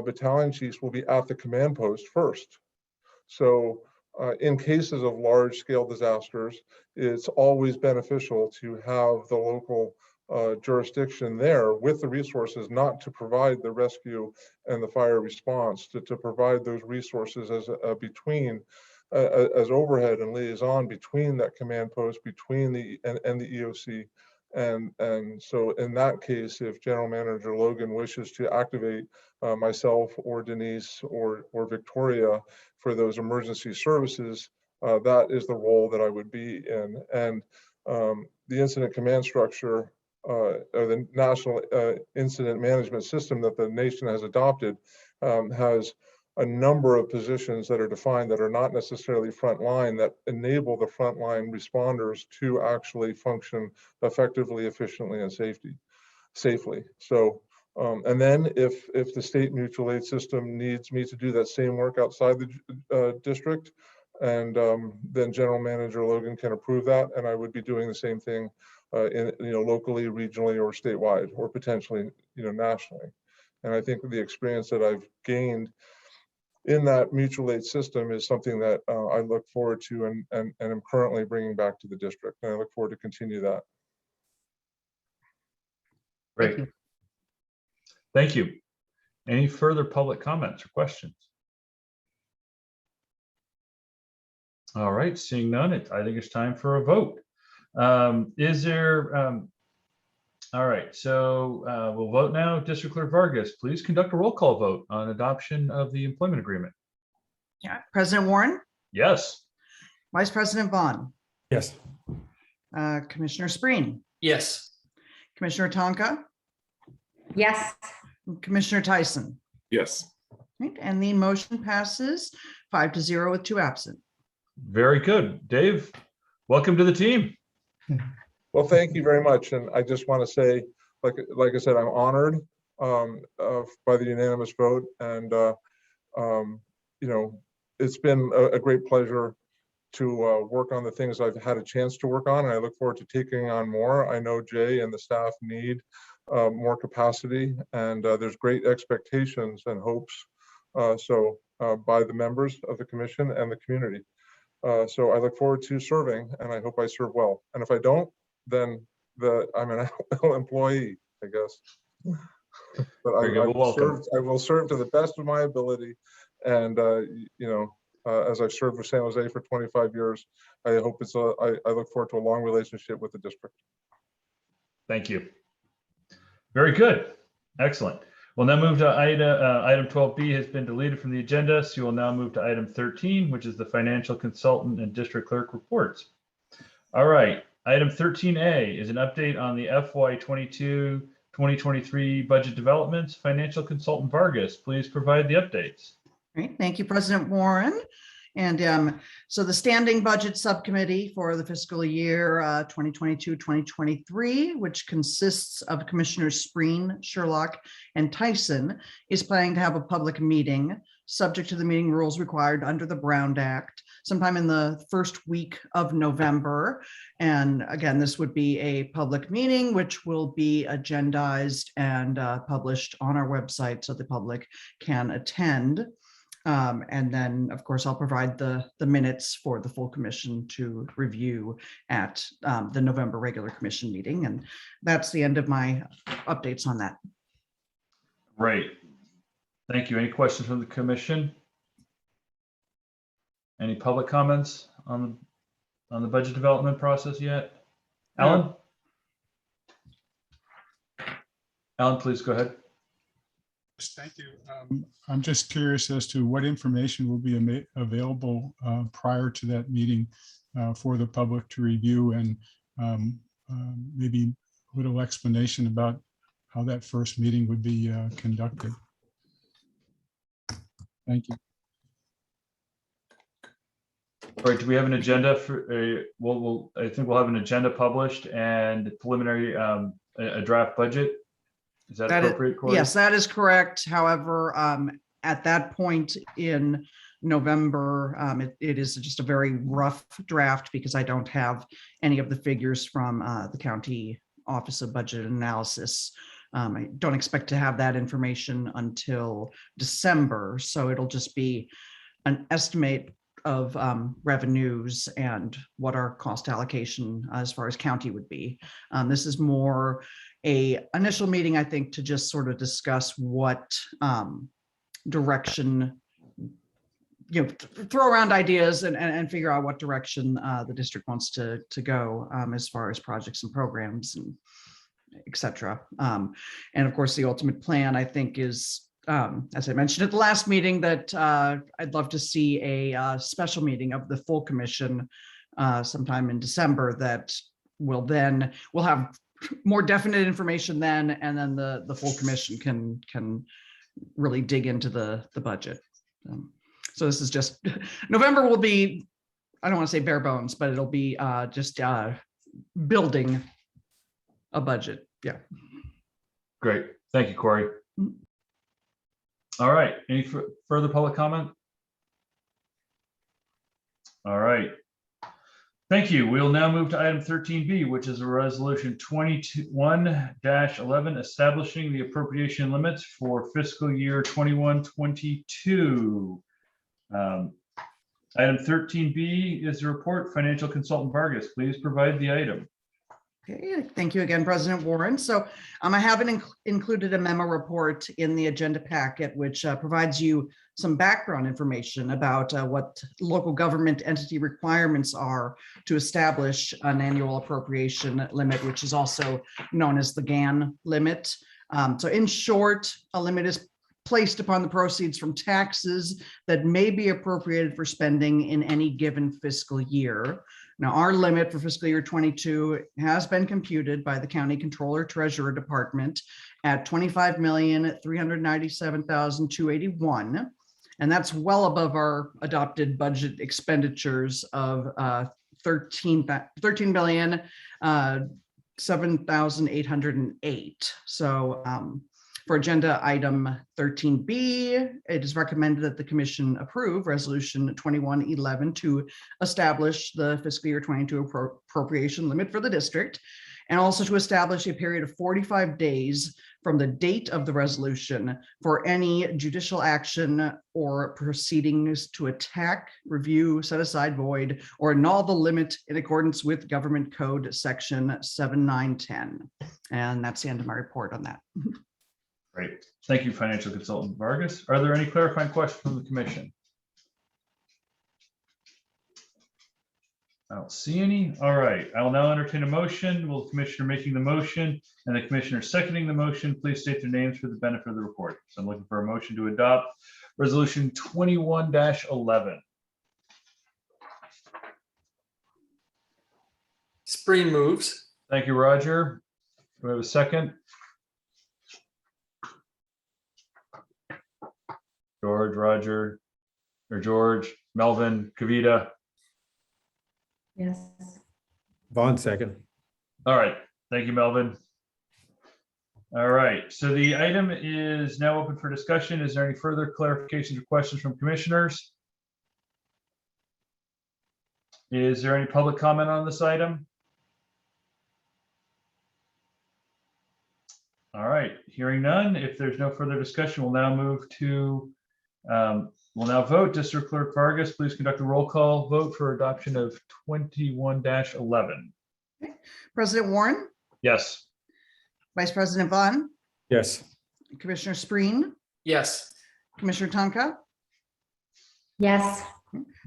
battalion chiefs will be at the command post first. So in cases of large scale disasters, it's always beneficial to have the local jurisdiction there with the resources, not to provide the rescue and the fire response, to provide those resources as as overhead and liaison between that command post, between the and the EOC. And so in that case, if General Manager Logan wishes to activate myself or Denise or Victoria for those emergency services, that is the role that I would be in. And the incident command structure, or the National Incident Management System that the nation has adopted, has a number of positions that are defined that are not necessarily frontline, that enable the frontline responders to actually function effectively, efficiently, and safely. So, and then if the state mutual aid system needs me to do that same work outside the district, and then General Manager Logan can approve that, and I would be doing the same thing locally, regionally, or statewide, or potentially nationally. And I think the experience that I've gained in that mutual aid system is something that I look forward to and am currently bringing back to the district. And I look forward to continue that. Great. Thank you. Any further public comments or questions? All right, seeing none, I think it's time for a vote. All right, so we'll vote now. District Clerk Vargas, please conduct a roll call vote on adoption of the employment agreement. Yeah, President Warren, Yes. Vice President Vaughn, Yes. Commissioner Spreen, Yes. Commissioner Tonka, Yes. Commissioner Tyson. Yes. Right, and the motion passes 5-0 with 2 absent. Very good. Dave, welcome to the team. Well, thank you very much. And I just want to say, like I said, I'm honored by the unanimous vote. And, it's been a great pleasure to work on the things I've had a chance to work on. And I look forward to taking on more. I know Jay and the staff need more capacity, and there's great expectations and hopes by the members of the commission and the community. So I look forward to serving, and I hope I serve well. And if I don't, then I'm an employee, I guess. But I will serve to the best of my ability. And as I've served with San Jose for 25 years, I hope I look forward to a long relationship with the district. Thank you. Very good. Excellent. We'll now move to item 12B has been deleted from the agenda. So you will now move to item 13, which is the financial consultant and district clerk reports. All right. Item 13A is an update on the FY22-2023 budget developments. Financial consultant Vargas, please provide the updates. Great, thank you, President Warren. And so the Standing Budget Subcommittee for the fiscal year 2022-2023, which consists of Commissioners Spreen, Sherlock, and Tyson, is planning to have a public meeting subject to the meeting rules required under the Brown Act sometime in the first week of November. And again, this would be a public meeting, which will be agendized and published on our website so the public can attend. And then, of course, I'll provide the minutes for the full commission to review at the November regular commission meeting. And that's the end of my updates on that. Right. Thank you. Any questions from the commission? Any public comments on the budget development process yet? Alan? Alan, please go ahead. Thank you. I'm just curious as to what information will be available prior to that meeting for the public to review, and maybe a little explanation about how that first meeting would be conducted. Thank you. All right, do we have an agenda for I think we'll have an agenda published and preliminary a draft budget. Is that appropriate, Corey? Yes, that is correct. However, at that point in November, it is just a very rough draft because I don't have any of the figures from the County Office of Budget Analysis. I don't expect to have that information until December, so it'll just be an estimate of revenues and what our cost allocation as far as county would be. This is more a initial meeting, I think, to just sort of discuss what direction, throw around ideas and figure out what direction the district wants to go as far as projects and programs and et cetera. And of course, the ultimate plan, I think, is, as I mentioned at the last meeting, that I'd love to see a special meeting of the full commission sometime in December that we'll have more definite information then, and then the full commission can really dig into the budget. So this is just, November will be, I don't want to say bare bones, but it'll be just building a budget. Yeah. Great. Thank you, Corey. All right. Any further public comment? All right. Thank you. We'll now move to item 13B, which is a resolution 21-11 establishing the appropriation limits for fiscal year 21-22. Item 13B is the report. Financial consultant Vargas, please provide the item. Okay, thank you again, President Warren. So I haven't included a memo report in the agenda packet, which provides you some background information about what local government entity requirements are to establish an annual appropriation limit, which is also known as the GAN limit. So in short, a limit is placed upon the proceeds from taxes that may be appropriated for spending in any given fiscal year. Now, our limit for fiscal year 22 has been computed by the County Controller Treasurer Department at $25,397,281. And that's well above our adopted budget expenditures of $13,007,808. So for agenda item 13B, it is recommended that the commission approve resolution 2111 to establish the fiscal year 22 appropriation limit for the district, and also to establish a period of 45 days from the date of the resolution for any judicial action or proceedings to attack, review, set aside, void, or annul the limit in accordance with Government Code Section 7910. And that's the end of my report on that. Great. Thank you, financial consultant Vargas. Are there any clarifying questions from the commission? I don't see any. All right, I will now entertain a motion. Will the commissioner making the motion and the commissioner seconding the motion please state their names for the benefit of the report? So I'm looking for a motion to adopt resolution 21-11. Spreen moves. Thank you, Roger. Do we have a second? George, Roger, or George, Melvin, Kavita. Yes. Vaughn, second. All right, thank you, Melvin. All right, so the item is now open for discussion. Is there any further clarifications or questions from commissioners? Is there any public comment on this item? All right, hearing none. If there's no further discussion, we'll now move to, we'll now vote. District Clerk Vargas, please conduct a roll call vote for adoption of 21-11. President Warren, Yes. Vice President Vaughn, Yes. Commissioner Spreen, Yes. Commissioner Tonka, Yes.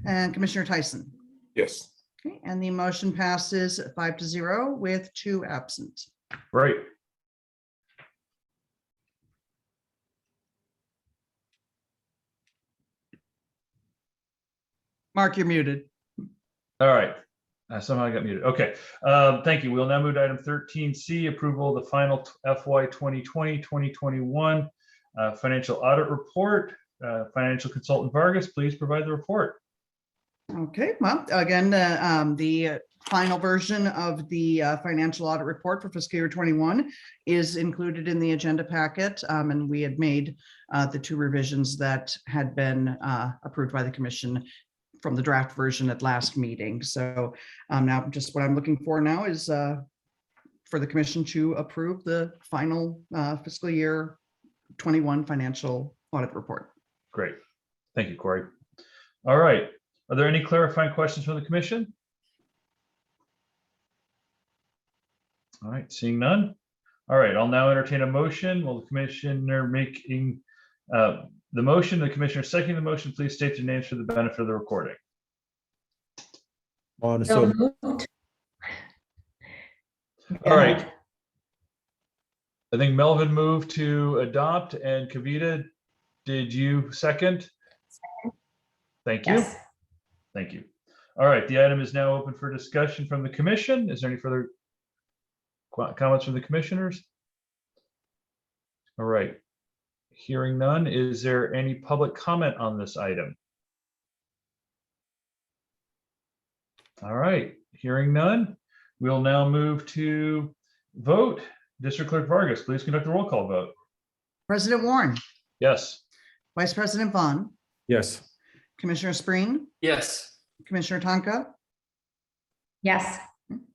and Commissioner Tyson. Yes. Okay, and the motion passes 5-0 with 2 absent. Right. Mark, you're muted. All right. Somehow I got muted. Okay. Thank you. We'll now move to item 13C, approval of the final FY 2020-2021 financial audit report. Financial consultant Vargas, please provide the report. Okay, well, again, the final version of the financial audit report for fiscal year 21 is included in the agenda packet, and we had made the 2 revisions that had been approved by the commission from the draft version at last meeting. So now just what I'm looking for now is for the commission to approve the final fiscal year 21 financial audit report. Great. Thank you, Corey. All right. Are there any clarifying questions from the commission? All right, seeing none. All right, I'll now entertain a motion. Will the commissioner making the motion, the commissioner seconding the motion, please state their names for the benefit of the recording. Vaughn, So so moved. All right. I think Melvin moved to adopt, and Kavita, did you second? Thank you. Yes. Thank you. All right, the item is now open for discussion from the commission. Is there any further comments from the commissioners? All right. Hearing none, is there any public comment on this item? All right, hearing none, we'll now move to vote. District Clerk Vargas, please conduct a roll call vote. President Warren, Yes. Vice President Vaughn, yes. Commissioner Spreen, Yes. Commissioner Tonka, Yes.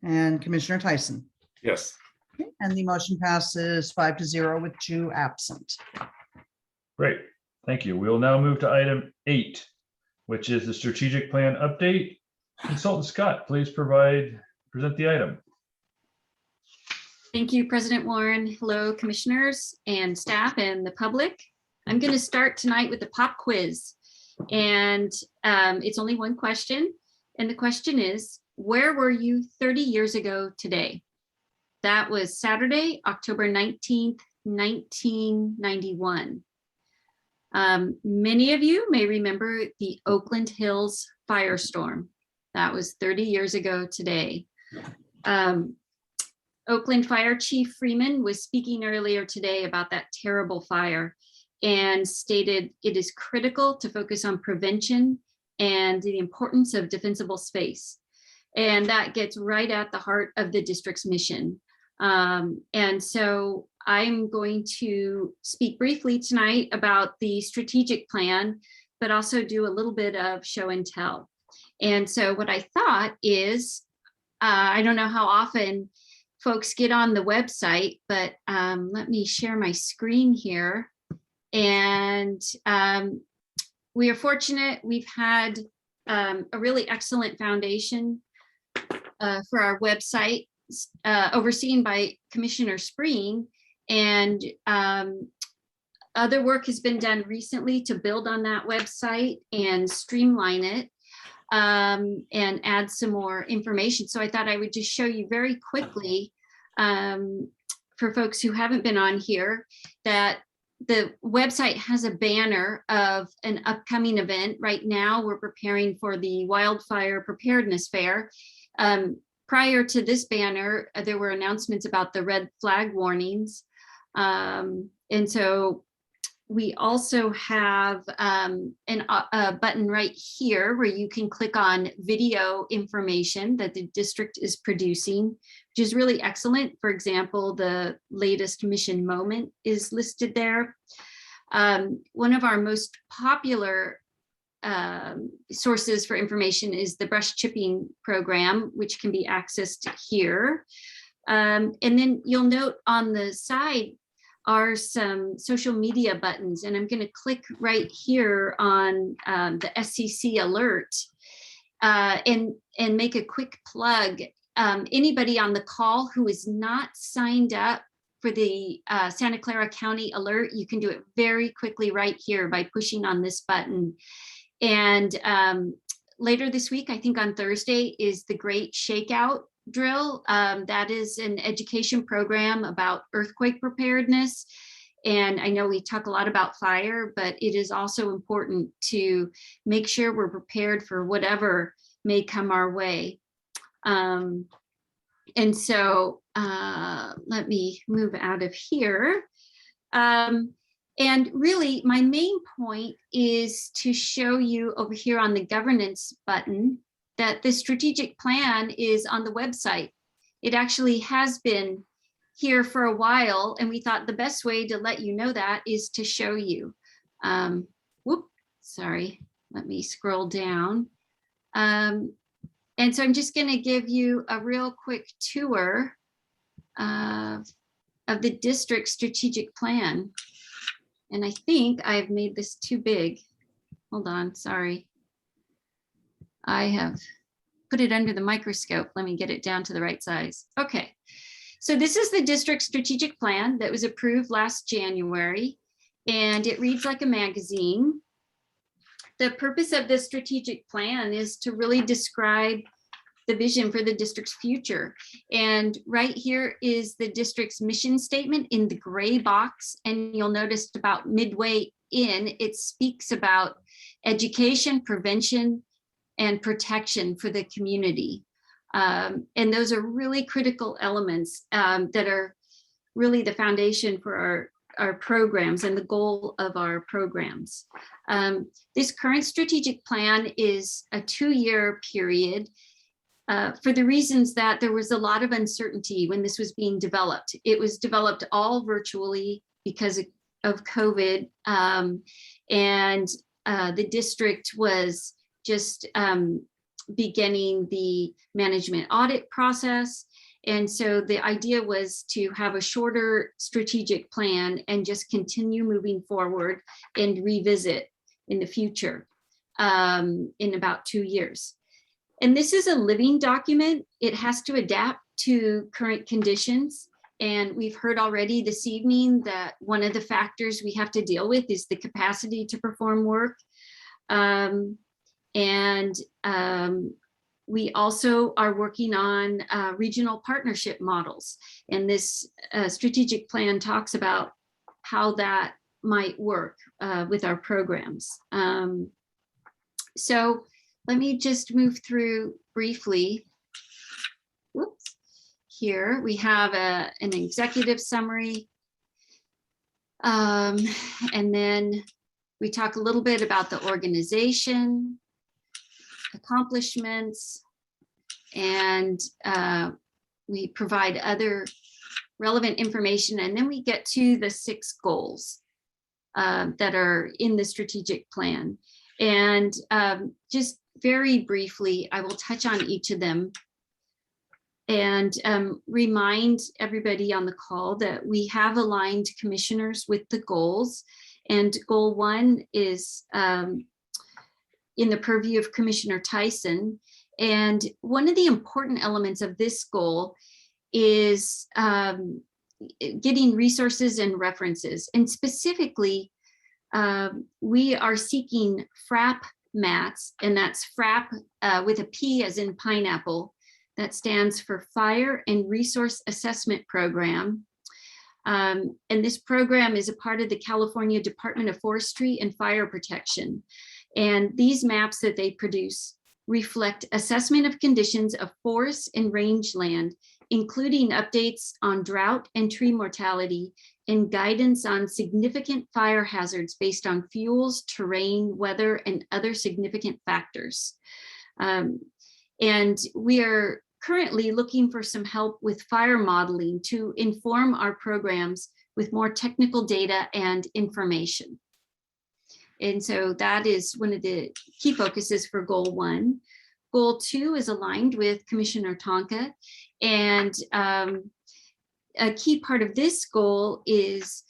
and Commissioner Tyson. Yes. Okay, and the motion passes 5-0 with 2 absent. Great, thank you. We will now move to item 8, which is the strategic plan update. Consultant Scott, please present the item. Thank you, President Warren. Hello, commissioners and staff and the public. I'm going to start tonight with a pop quiz, and it's only one question. And the question is, where were you 30 years ago today? That was Saturday, October 19th, 1991. Many of you may remember the Oakland Hills firestorm. That was 30 years ago today. Oakland Fire Chief Freeman was speaking earlier today about that terrible fire and stated it is critical to focus on prevention and the importance of defensible space. And that gets right at the heart of the district's mission. And so I'm going to speak briefly tonight about the strategic plan, but also do a little bit of show and tell. And so what I thought is, I don't know how often folks get on the website, but let me share my screen here. And we are fortunate. We've had a really excellent foundation for our website, overseen by Commissioner Spreen. And other work has been done recently to build on that website and streamline it. and add some more information. So I thought I would just show you very quickly for folks who haven't been on here that the website has a banner of an upcoming event. Right now, we're preparing for the Wildfire Preparedness Fair. Prior to this banner, there were announcements about the red flag warnings. And so we also have a button right here where you can click on video information that the district is producing, which is really excellent. For example, the latest mission moment is listed there. One of our most popular sources for information is the brush chipping program, which can be accessed here. And then you'll note on the side are some social media buttons, and I'm going to click right here on the SCC alert and make a quick plug. Anybody on the call who is not signed up for the Santa Clara County alert, you can do it very quickly right here by pushing on this button. And later this week, I think on Thursday, is the Great Shakeout drill. That is an education program about earthquake preparedness. And I know we talk a lot about fire, but it is also important to make sure we're prepared for whatever may come our way. And so let me move out of here. And really, my main point is to show you over here on the governance button that the strategic plan is on the website. It actually has been here for a while, and we thought the best way to let you know that is to show you. Sorry, let me scroll down. And so I'm just going to give you a real quick tour of the district strategic plan. And I think I've made this too big. Hold on, sorry. I have put it under the microscope. Let me get it down to the right size. Okay, so this is the district strategic plan that was approved last January, and it reads like a magazine. The purpose of this strategic plan is to really describe the vision for the district's future. And right here is the district's mission statement in the gray box. And you'll notice about midway in, it speaks about education, prevention, and protection for the community. And those are really critical elements that are really the foundation for our programs and the goal of our programs. This current strategic plan is a 2-year period for the reasons that there was a lot of uncertainty when this was being developed. It was developed all virtually because of COVID, and the district was just beginning the management audit process. And so the idea was to have a shorter strategic plan and just continue moving forward and revisit in the future in about 2 years. And this is a living document. It has to adapt to current conditions. And we've heard already this evening that one of the factors we have to deal with is the capacity to perform work. We also are working on regional partnership models. And this strategic plan talks about how that might work with our programs. So let me just move through briefly. Whoops. Here we have an executive summary. And then we talk a little bit about the organization, accomplishments, and we provide other relevant information. And then we get to the 6 goals that are in the strategic plan. And just very briefly, I will touch on each of them and remind everybody on the call that we have aligned commissioners with the goals. And goal 1 is in the purview of Commissioner Tyson. And one of the important elements of this goal is getting resources and references. And specifically, we are seeking FRAP MATS, and that's FRAP with a P as in pineapple. That stands for Fire and Resource Assessment Program. And this program is a part of the California Department of Forestry and Fire Protection. And these maps that they produce reflect assessment of conditions of forest and rangeland, including updates on drought and tree mortality and guidance on significant fire hazards based on fuels, terrain, weather, and other significant factors. And we are currently looking for some help with fire modeling to inform our programs with more technical data and information. And so that is one of the key focuses for Goal 1. Goal 2 is aligned with Commissioner Tonka, and a key part of this goal is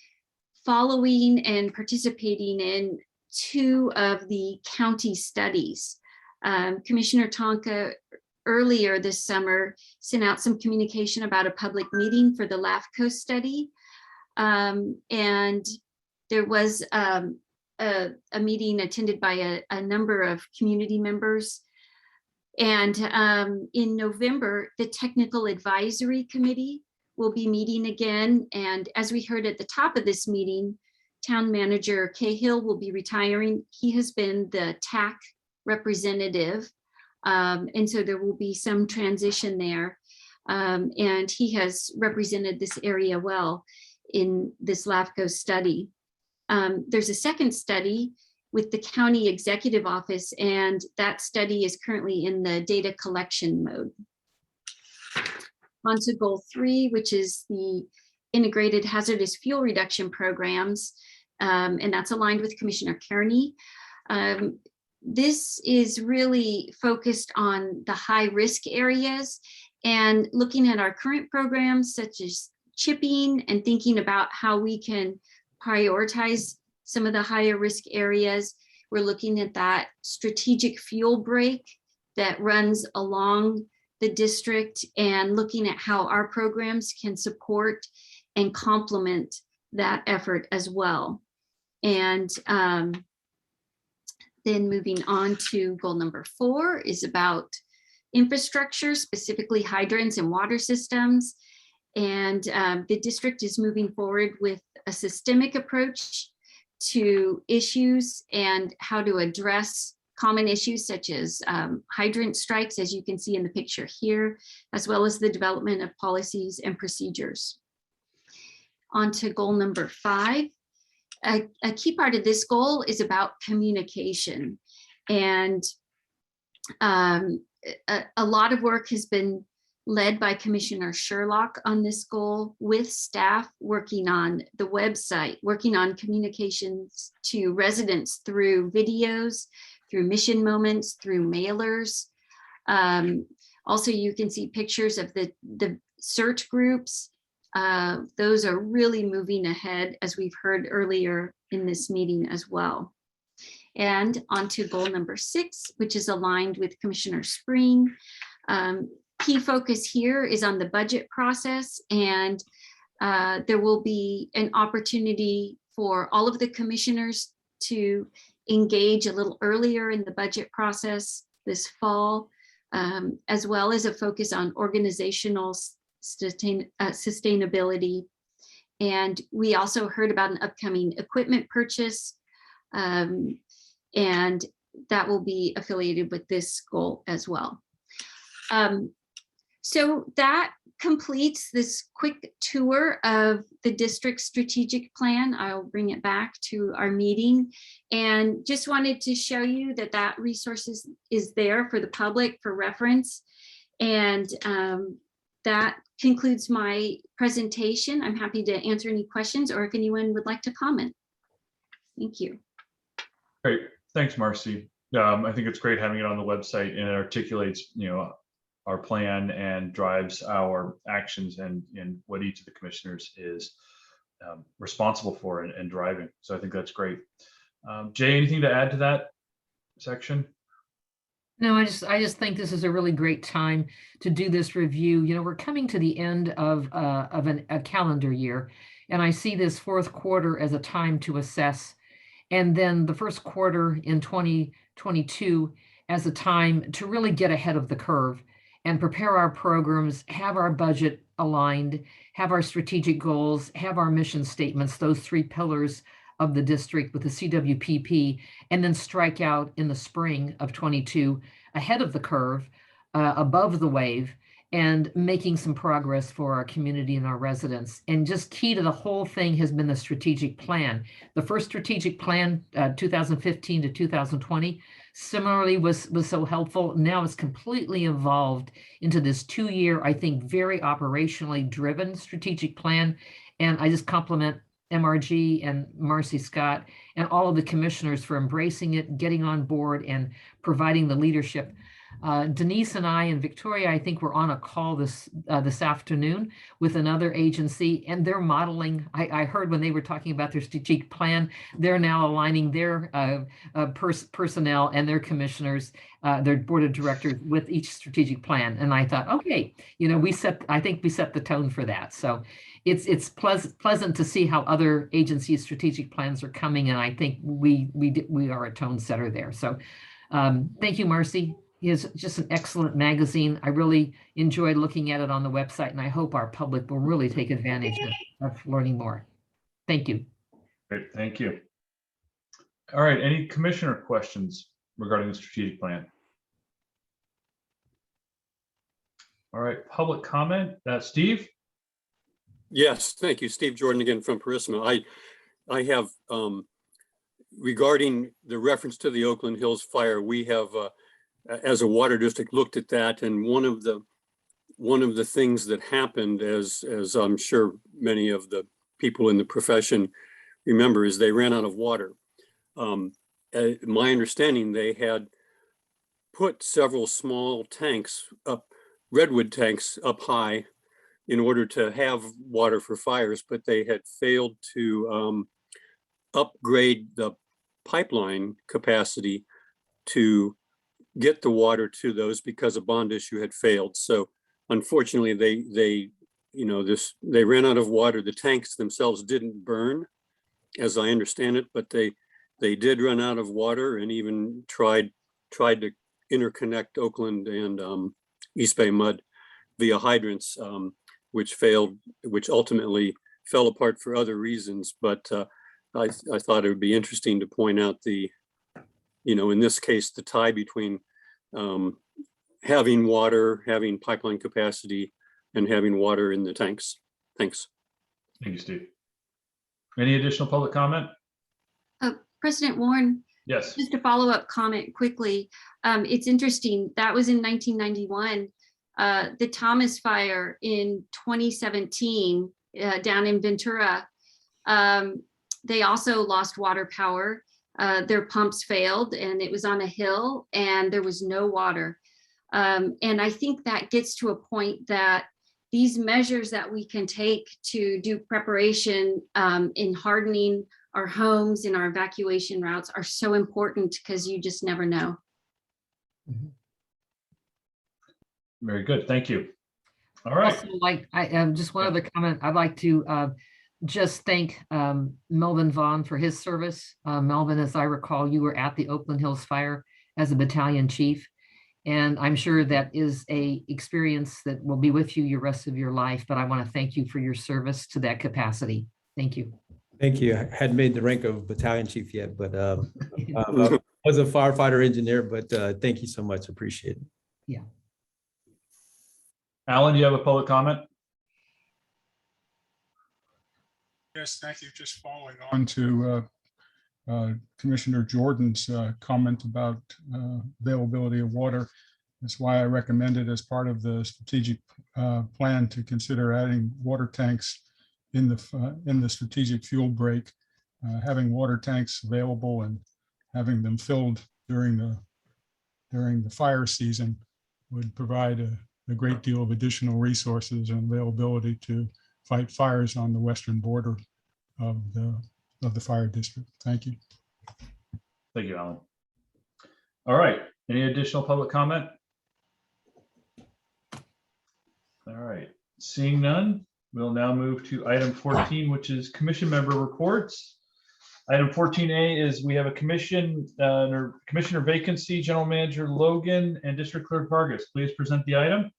following and participating in 2 of the county studies. Commissioner Tonka earlier this summer sent out some communication about a public meeting for the LAHCFD study. And there was a meeting attended by a number of community members. And in November, the Technical Advisory Committee will be meeting again. And as we heard at the top of this meeting, Town Manager Cahill will be retiring. He has been the TAC representative. And so there will be some transition there. And he has represented this area well in this LAHCFD study. There's a second study with the County Executive Office, and that study is currently in the data collection mode. On to Goal 3, which is the Integrated Hazardous Fuel Reduction Programs, and that's aligned with Commissioner Kearney. This is really focused on the high-risk areas and looking at our current programs such as chipping and thinking about how we can prioritize some of the higher risk areas. We're looking at that strategic fuel break that runs along the district and looking at how our programs can support and complement that effort as well. And then moving on to goal number 4 is about infrastructure, specifically hydrants and water systems. And the district is moving forward with a systemic approach to issues and how to address common issues such as hydrant strikes, as you can see in the picture here, as well as the development of policies and procedures. On to goal number 5. A key part of this goal is about communication. And a lot of work has been led by Commissioner Sherlock on this goal, with staff working on the website, working on communications to residents through videos, through mission moments, through mailers. Also, you can see pictures of the search groups. Those are really moving ahead, as we've heard earlier in this meeting as well. And on to goal number 6, which is aligned with Commissioner Spring. Key focus here is on the budget process, and there will be an opportunity for all of the commissioners to engage a little earlier in the budget process this fall, as well as a focus on organizational sustainability. And we also heard about an upcoming equipment purchase, and that will be affiliated with this goal as well. So that completes this quick tour of the district's strategic plan. I'll bring it back to our meeting, and just wanted to show you that that resource is there for the public for reference. And that concludes my presentation. I'm happy to answer any questions or if anyone would like to comment. Thank you. Great, thanks, Marcy. I think it's great having it on the website, and it articulates, our plan and drives our actions and what each of the commissioners is responsible for and driving. So I think that's great. Jay, anything to add to that section? No, I just think this is a really great time to do this review. We're coming to the end of a calendar year, and I see this fourth quarter as a time to assess and then the first quarter in 2022 as a time to really get ahead of the curve and prepare our programs, have our budget aligned, have our strategic goals, have our mission statements, those 3 pillars of the district with the CWPP, and then strike out in the spring of 22 ahead of the curve, above the wave, and making some progress for our community and our residents. And just key to the whole thing has been the strategic plan. The first strategic plan, 2015 to 2020, similarly was so helpful. Now it's completely evolved into this 2-year, I think, very operationally driven strategic plan. And I just compliment MRG and Marcy Scott and all of the commissioners for embracing it, getting on board, and providing the leadership. Denise and I and Victoria, I think, were on a call this afternoon with another agency, and they're modeling. I heard when they were talking about their strategic plan, they're now aligning their personnel and their commissioners, their board of directors with each strategic plan. And I thought, okay, I think we set the tone for that. So it's pleasant to see how other agencies' strategic plans are coming, and I think we are a tone setter there. So thank you, Marcy. It's just an excellent magazine. I really enjoyed looking at it on the website, and I hope our public will really take advantage of learning more. Thank you. Great, thank you. All right, any commissioner questions regarding the strategic plan? All right, public comment. Steve? Yes, thank you. Steve Jordan again from Prisma. I have, regarding the reference to the Oakland Hills fire, we have, as a water district, looked at that, and one of the things that happened, as I'm sure many of the people in the profession remember, is they ran out of water. My understanding, they had put several small tanks up, redwood tanks up high, in order to have water for fires, but they had failed to upgrade the pipeline capacity to get the water to those because a bond issue had failed. So unfortunately, they ran out of water. The tanks themselves didn't burn, as I understand it, but they did run out of water, and even tried to interconnect Oakland and East Bay Mud via hydrants, which failed, which ultimately fell apart for other reasons. But I thought it would be interesting to point out in this case, the tie between having water, having pipeline capacity, and having water in the tanks. Thanks. Thank you, Steve. Any additional public comment? President Warren. Yes. Just a follow-up comment quickly. It's interesting. That was in 1991. The Thomas fire in 2017 down in Ventura. They also lost water power. Their pumps failed, and it was on a hill, and there was no water. And I think that gets to a point that these measures that we can take to do preparation in hardening our homes and our evacuation routes are so important, because you just never know. Very good, thank you. All right. Also, just one other comment. I'd like to just thank Melvin Vaughn for his service. Melvin, as I recall, you were at the Oakland Hills fire as a battalion chief. And I'm sure that is a experience that will be with you your rest of your life, but I want to thank you for your service to that capacity. Thank you. Thank you. I hadn't made the rank of battalion chief yet, but I was a firefighter engineer, but thank you so much. Appreciate it. Yeah. Alan, do you have a public comment? Yes, thank you. Just following on to Commissioner Jordan's comment about availability of water. That's why I recommended, as part of the strategic plan, to consider adding water tanks in the strategic fuel break. Having water tanks available and having them filled during the fire season would provide a great deal of additional resources and availability to fight fires on the western border of the fire district. Thank you. Thank you, Alan. All right, any additional public comment? All right, seeing none, we'll now move to item 14, which is commission member reports. Item 14A is we have a commissioner vacancy, General Manager Logan and District Clerk Vargas. Please present the item.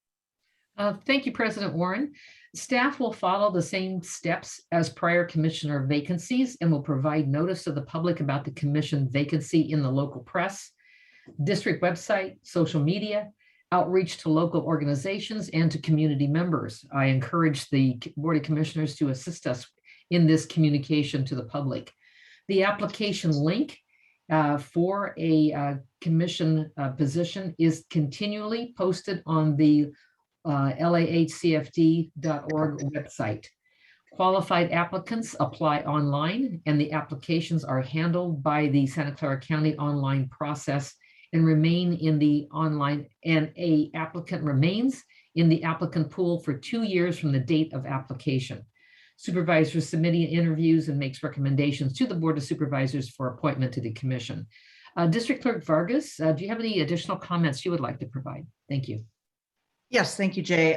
Thank you, President Warren. Staff will follow the same steps as prior commissioner vacancies and will provide notice to the public about the commission vacancy in the local press, district website, social media, outreach to local organizations, and to community members. I encourage the Board of Commissioners to assist us in this communication to the public. The application link for a commission position is continually posted on the LAHCFD.org website. Qualified applicants apply online, and the applications are handled by the Santa Clara County online process and remain in the online, and a applicant remains in the applicant pool for 2 years from the date of application. Supervisors submitting interviews and makes recommendations to the Board of Supervisors for appointment to the commission. District Clerk Vargas, do you have any additional comments you would like to provide? Thank you. Yes, thank you, Jay.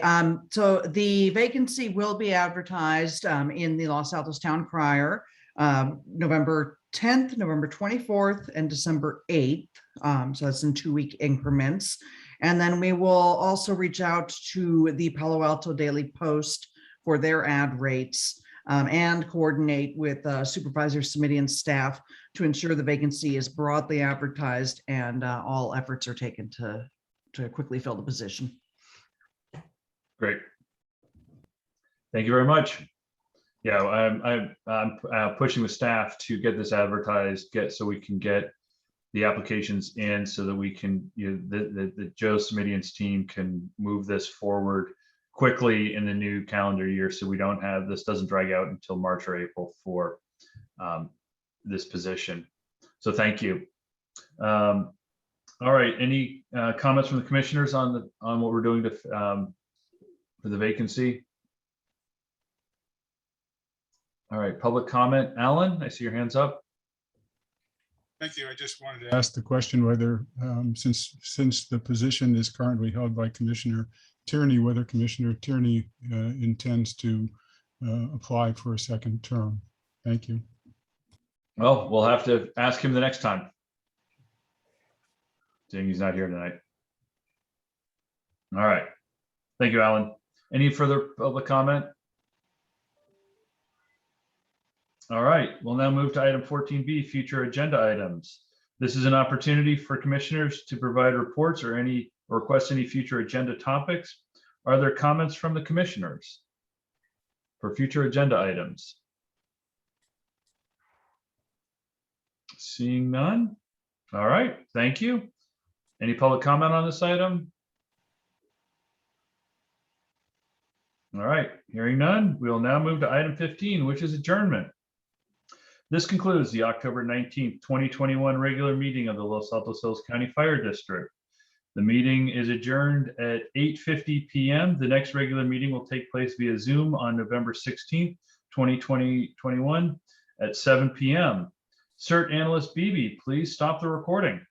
So the vacancy will be advertised in the Los Altos Town Crier, November 10th, November 24th, and December 8th. So that's in 2-week increments. And then we will also reach out to the Palo Alto Daily Post for their ad rates and coordinate with supervisors, committee, and staff to ensure the vacancy is broadly advertised and all efforts are taken to quickly fill the position. Great. Thank you very much. Yeah, I'm pushing the staff to get this advertised, so we can get the applications in so that we can, the Joe Smidian's team can move this forward quickly in the new calendar year, so we don't have, this doesn't drag out until March or April for this position. So thank you. All right, any comments from the commissioners on what we're doing to for the vacancy? All right, public comment. Alan, I see your hands up. Thank you. I just wanted to ask the question whether, since the position is currently held by Commissioner Tierney, whether Commissioner Tierney intends to apply for a second term. Thank you. Well, we'll have to ask him the next time, seeing he's not here tonight. All right. Thank you, Alan. Any further public comment? All right, we'll now move to item 14B, future agenda items. This is an opportunity for commissioners to provide reports or request any future agenda topics. Are there comments from the commissioners for future agenda items? Seeing none. All right, thank you. Any public comment on this item? All right, hearing none, we will now move to item 15, which is adjournment. This concludes the October 19th, 2021 regular meeting of the Los Altos Hills County Fire District. The meeting is adjourned at 8:50 p.m. The next regular meeting will take place via Zoom on November 16th, 2021 at 7 p.m. CERT Analyst Beebe, please stop the recording.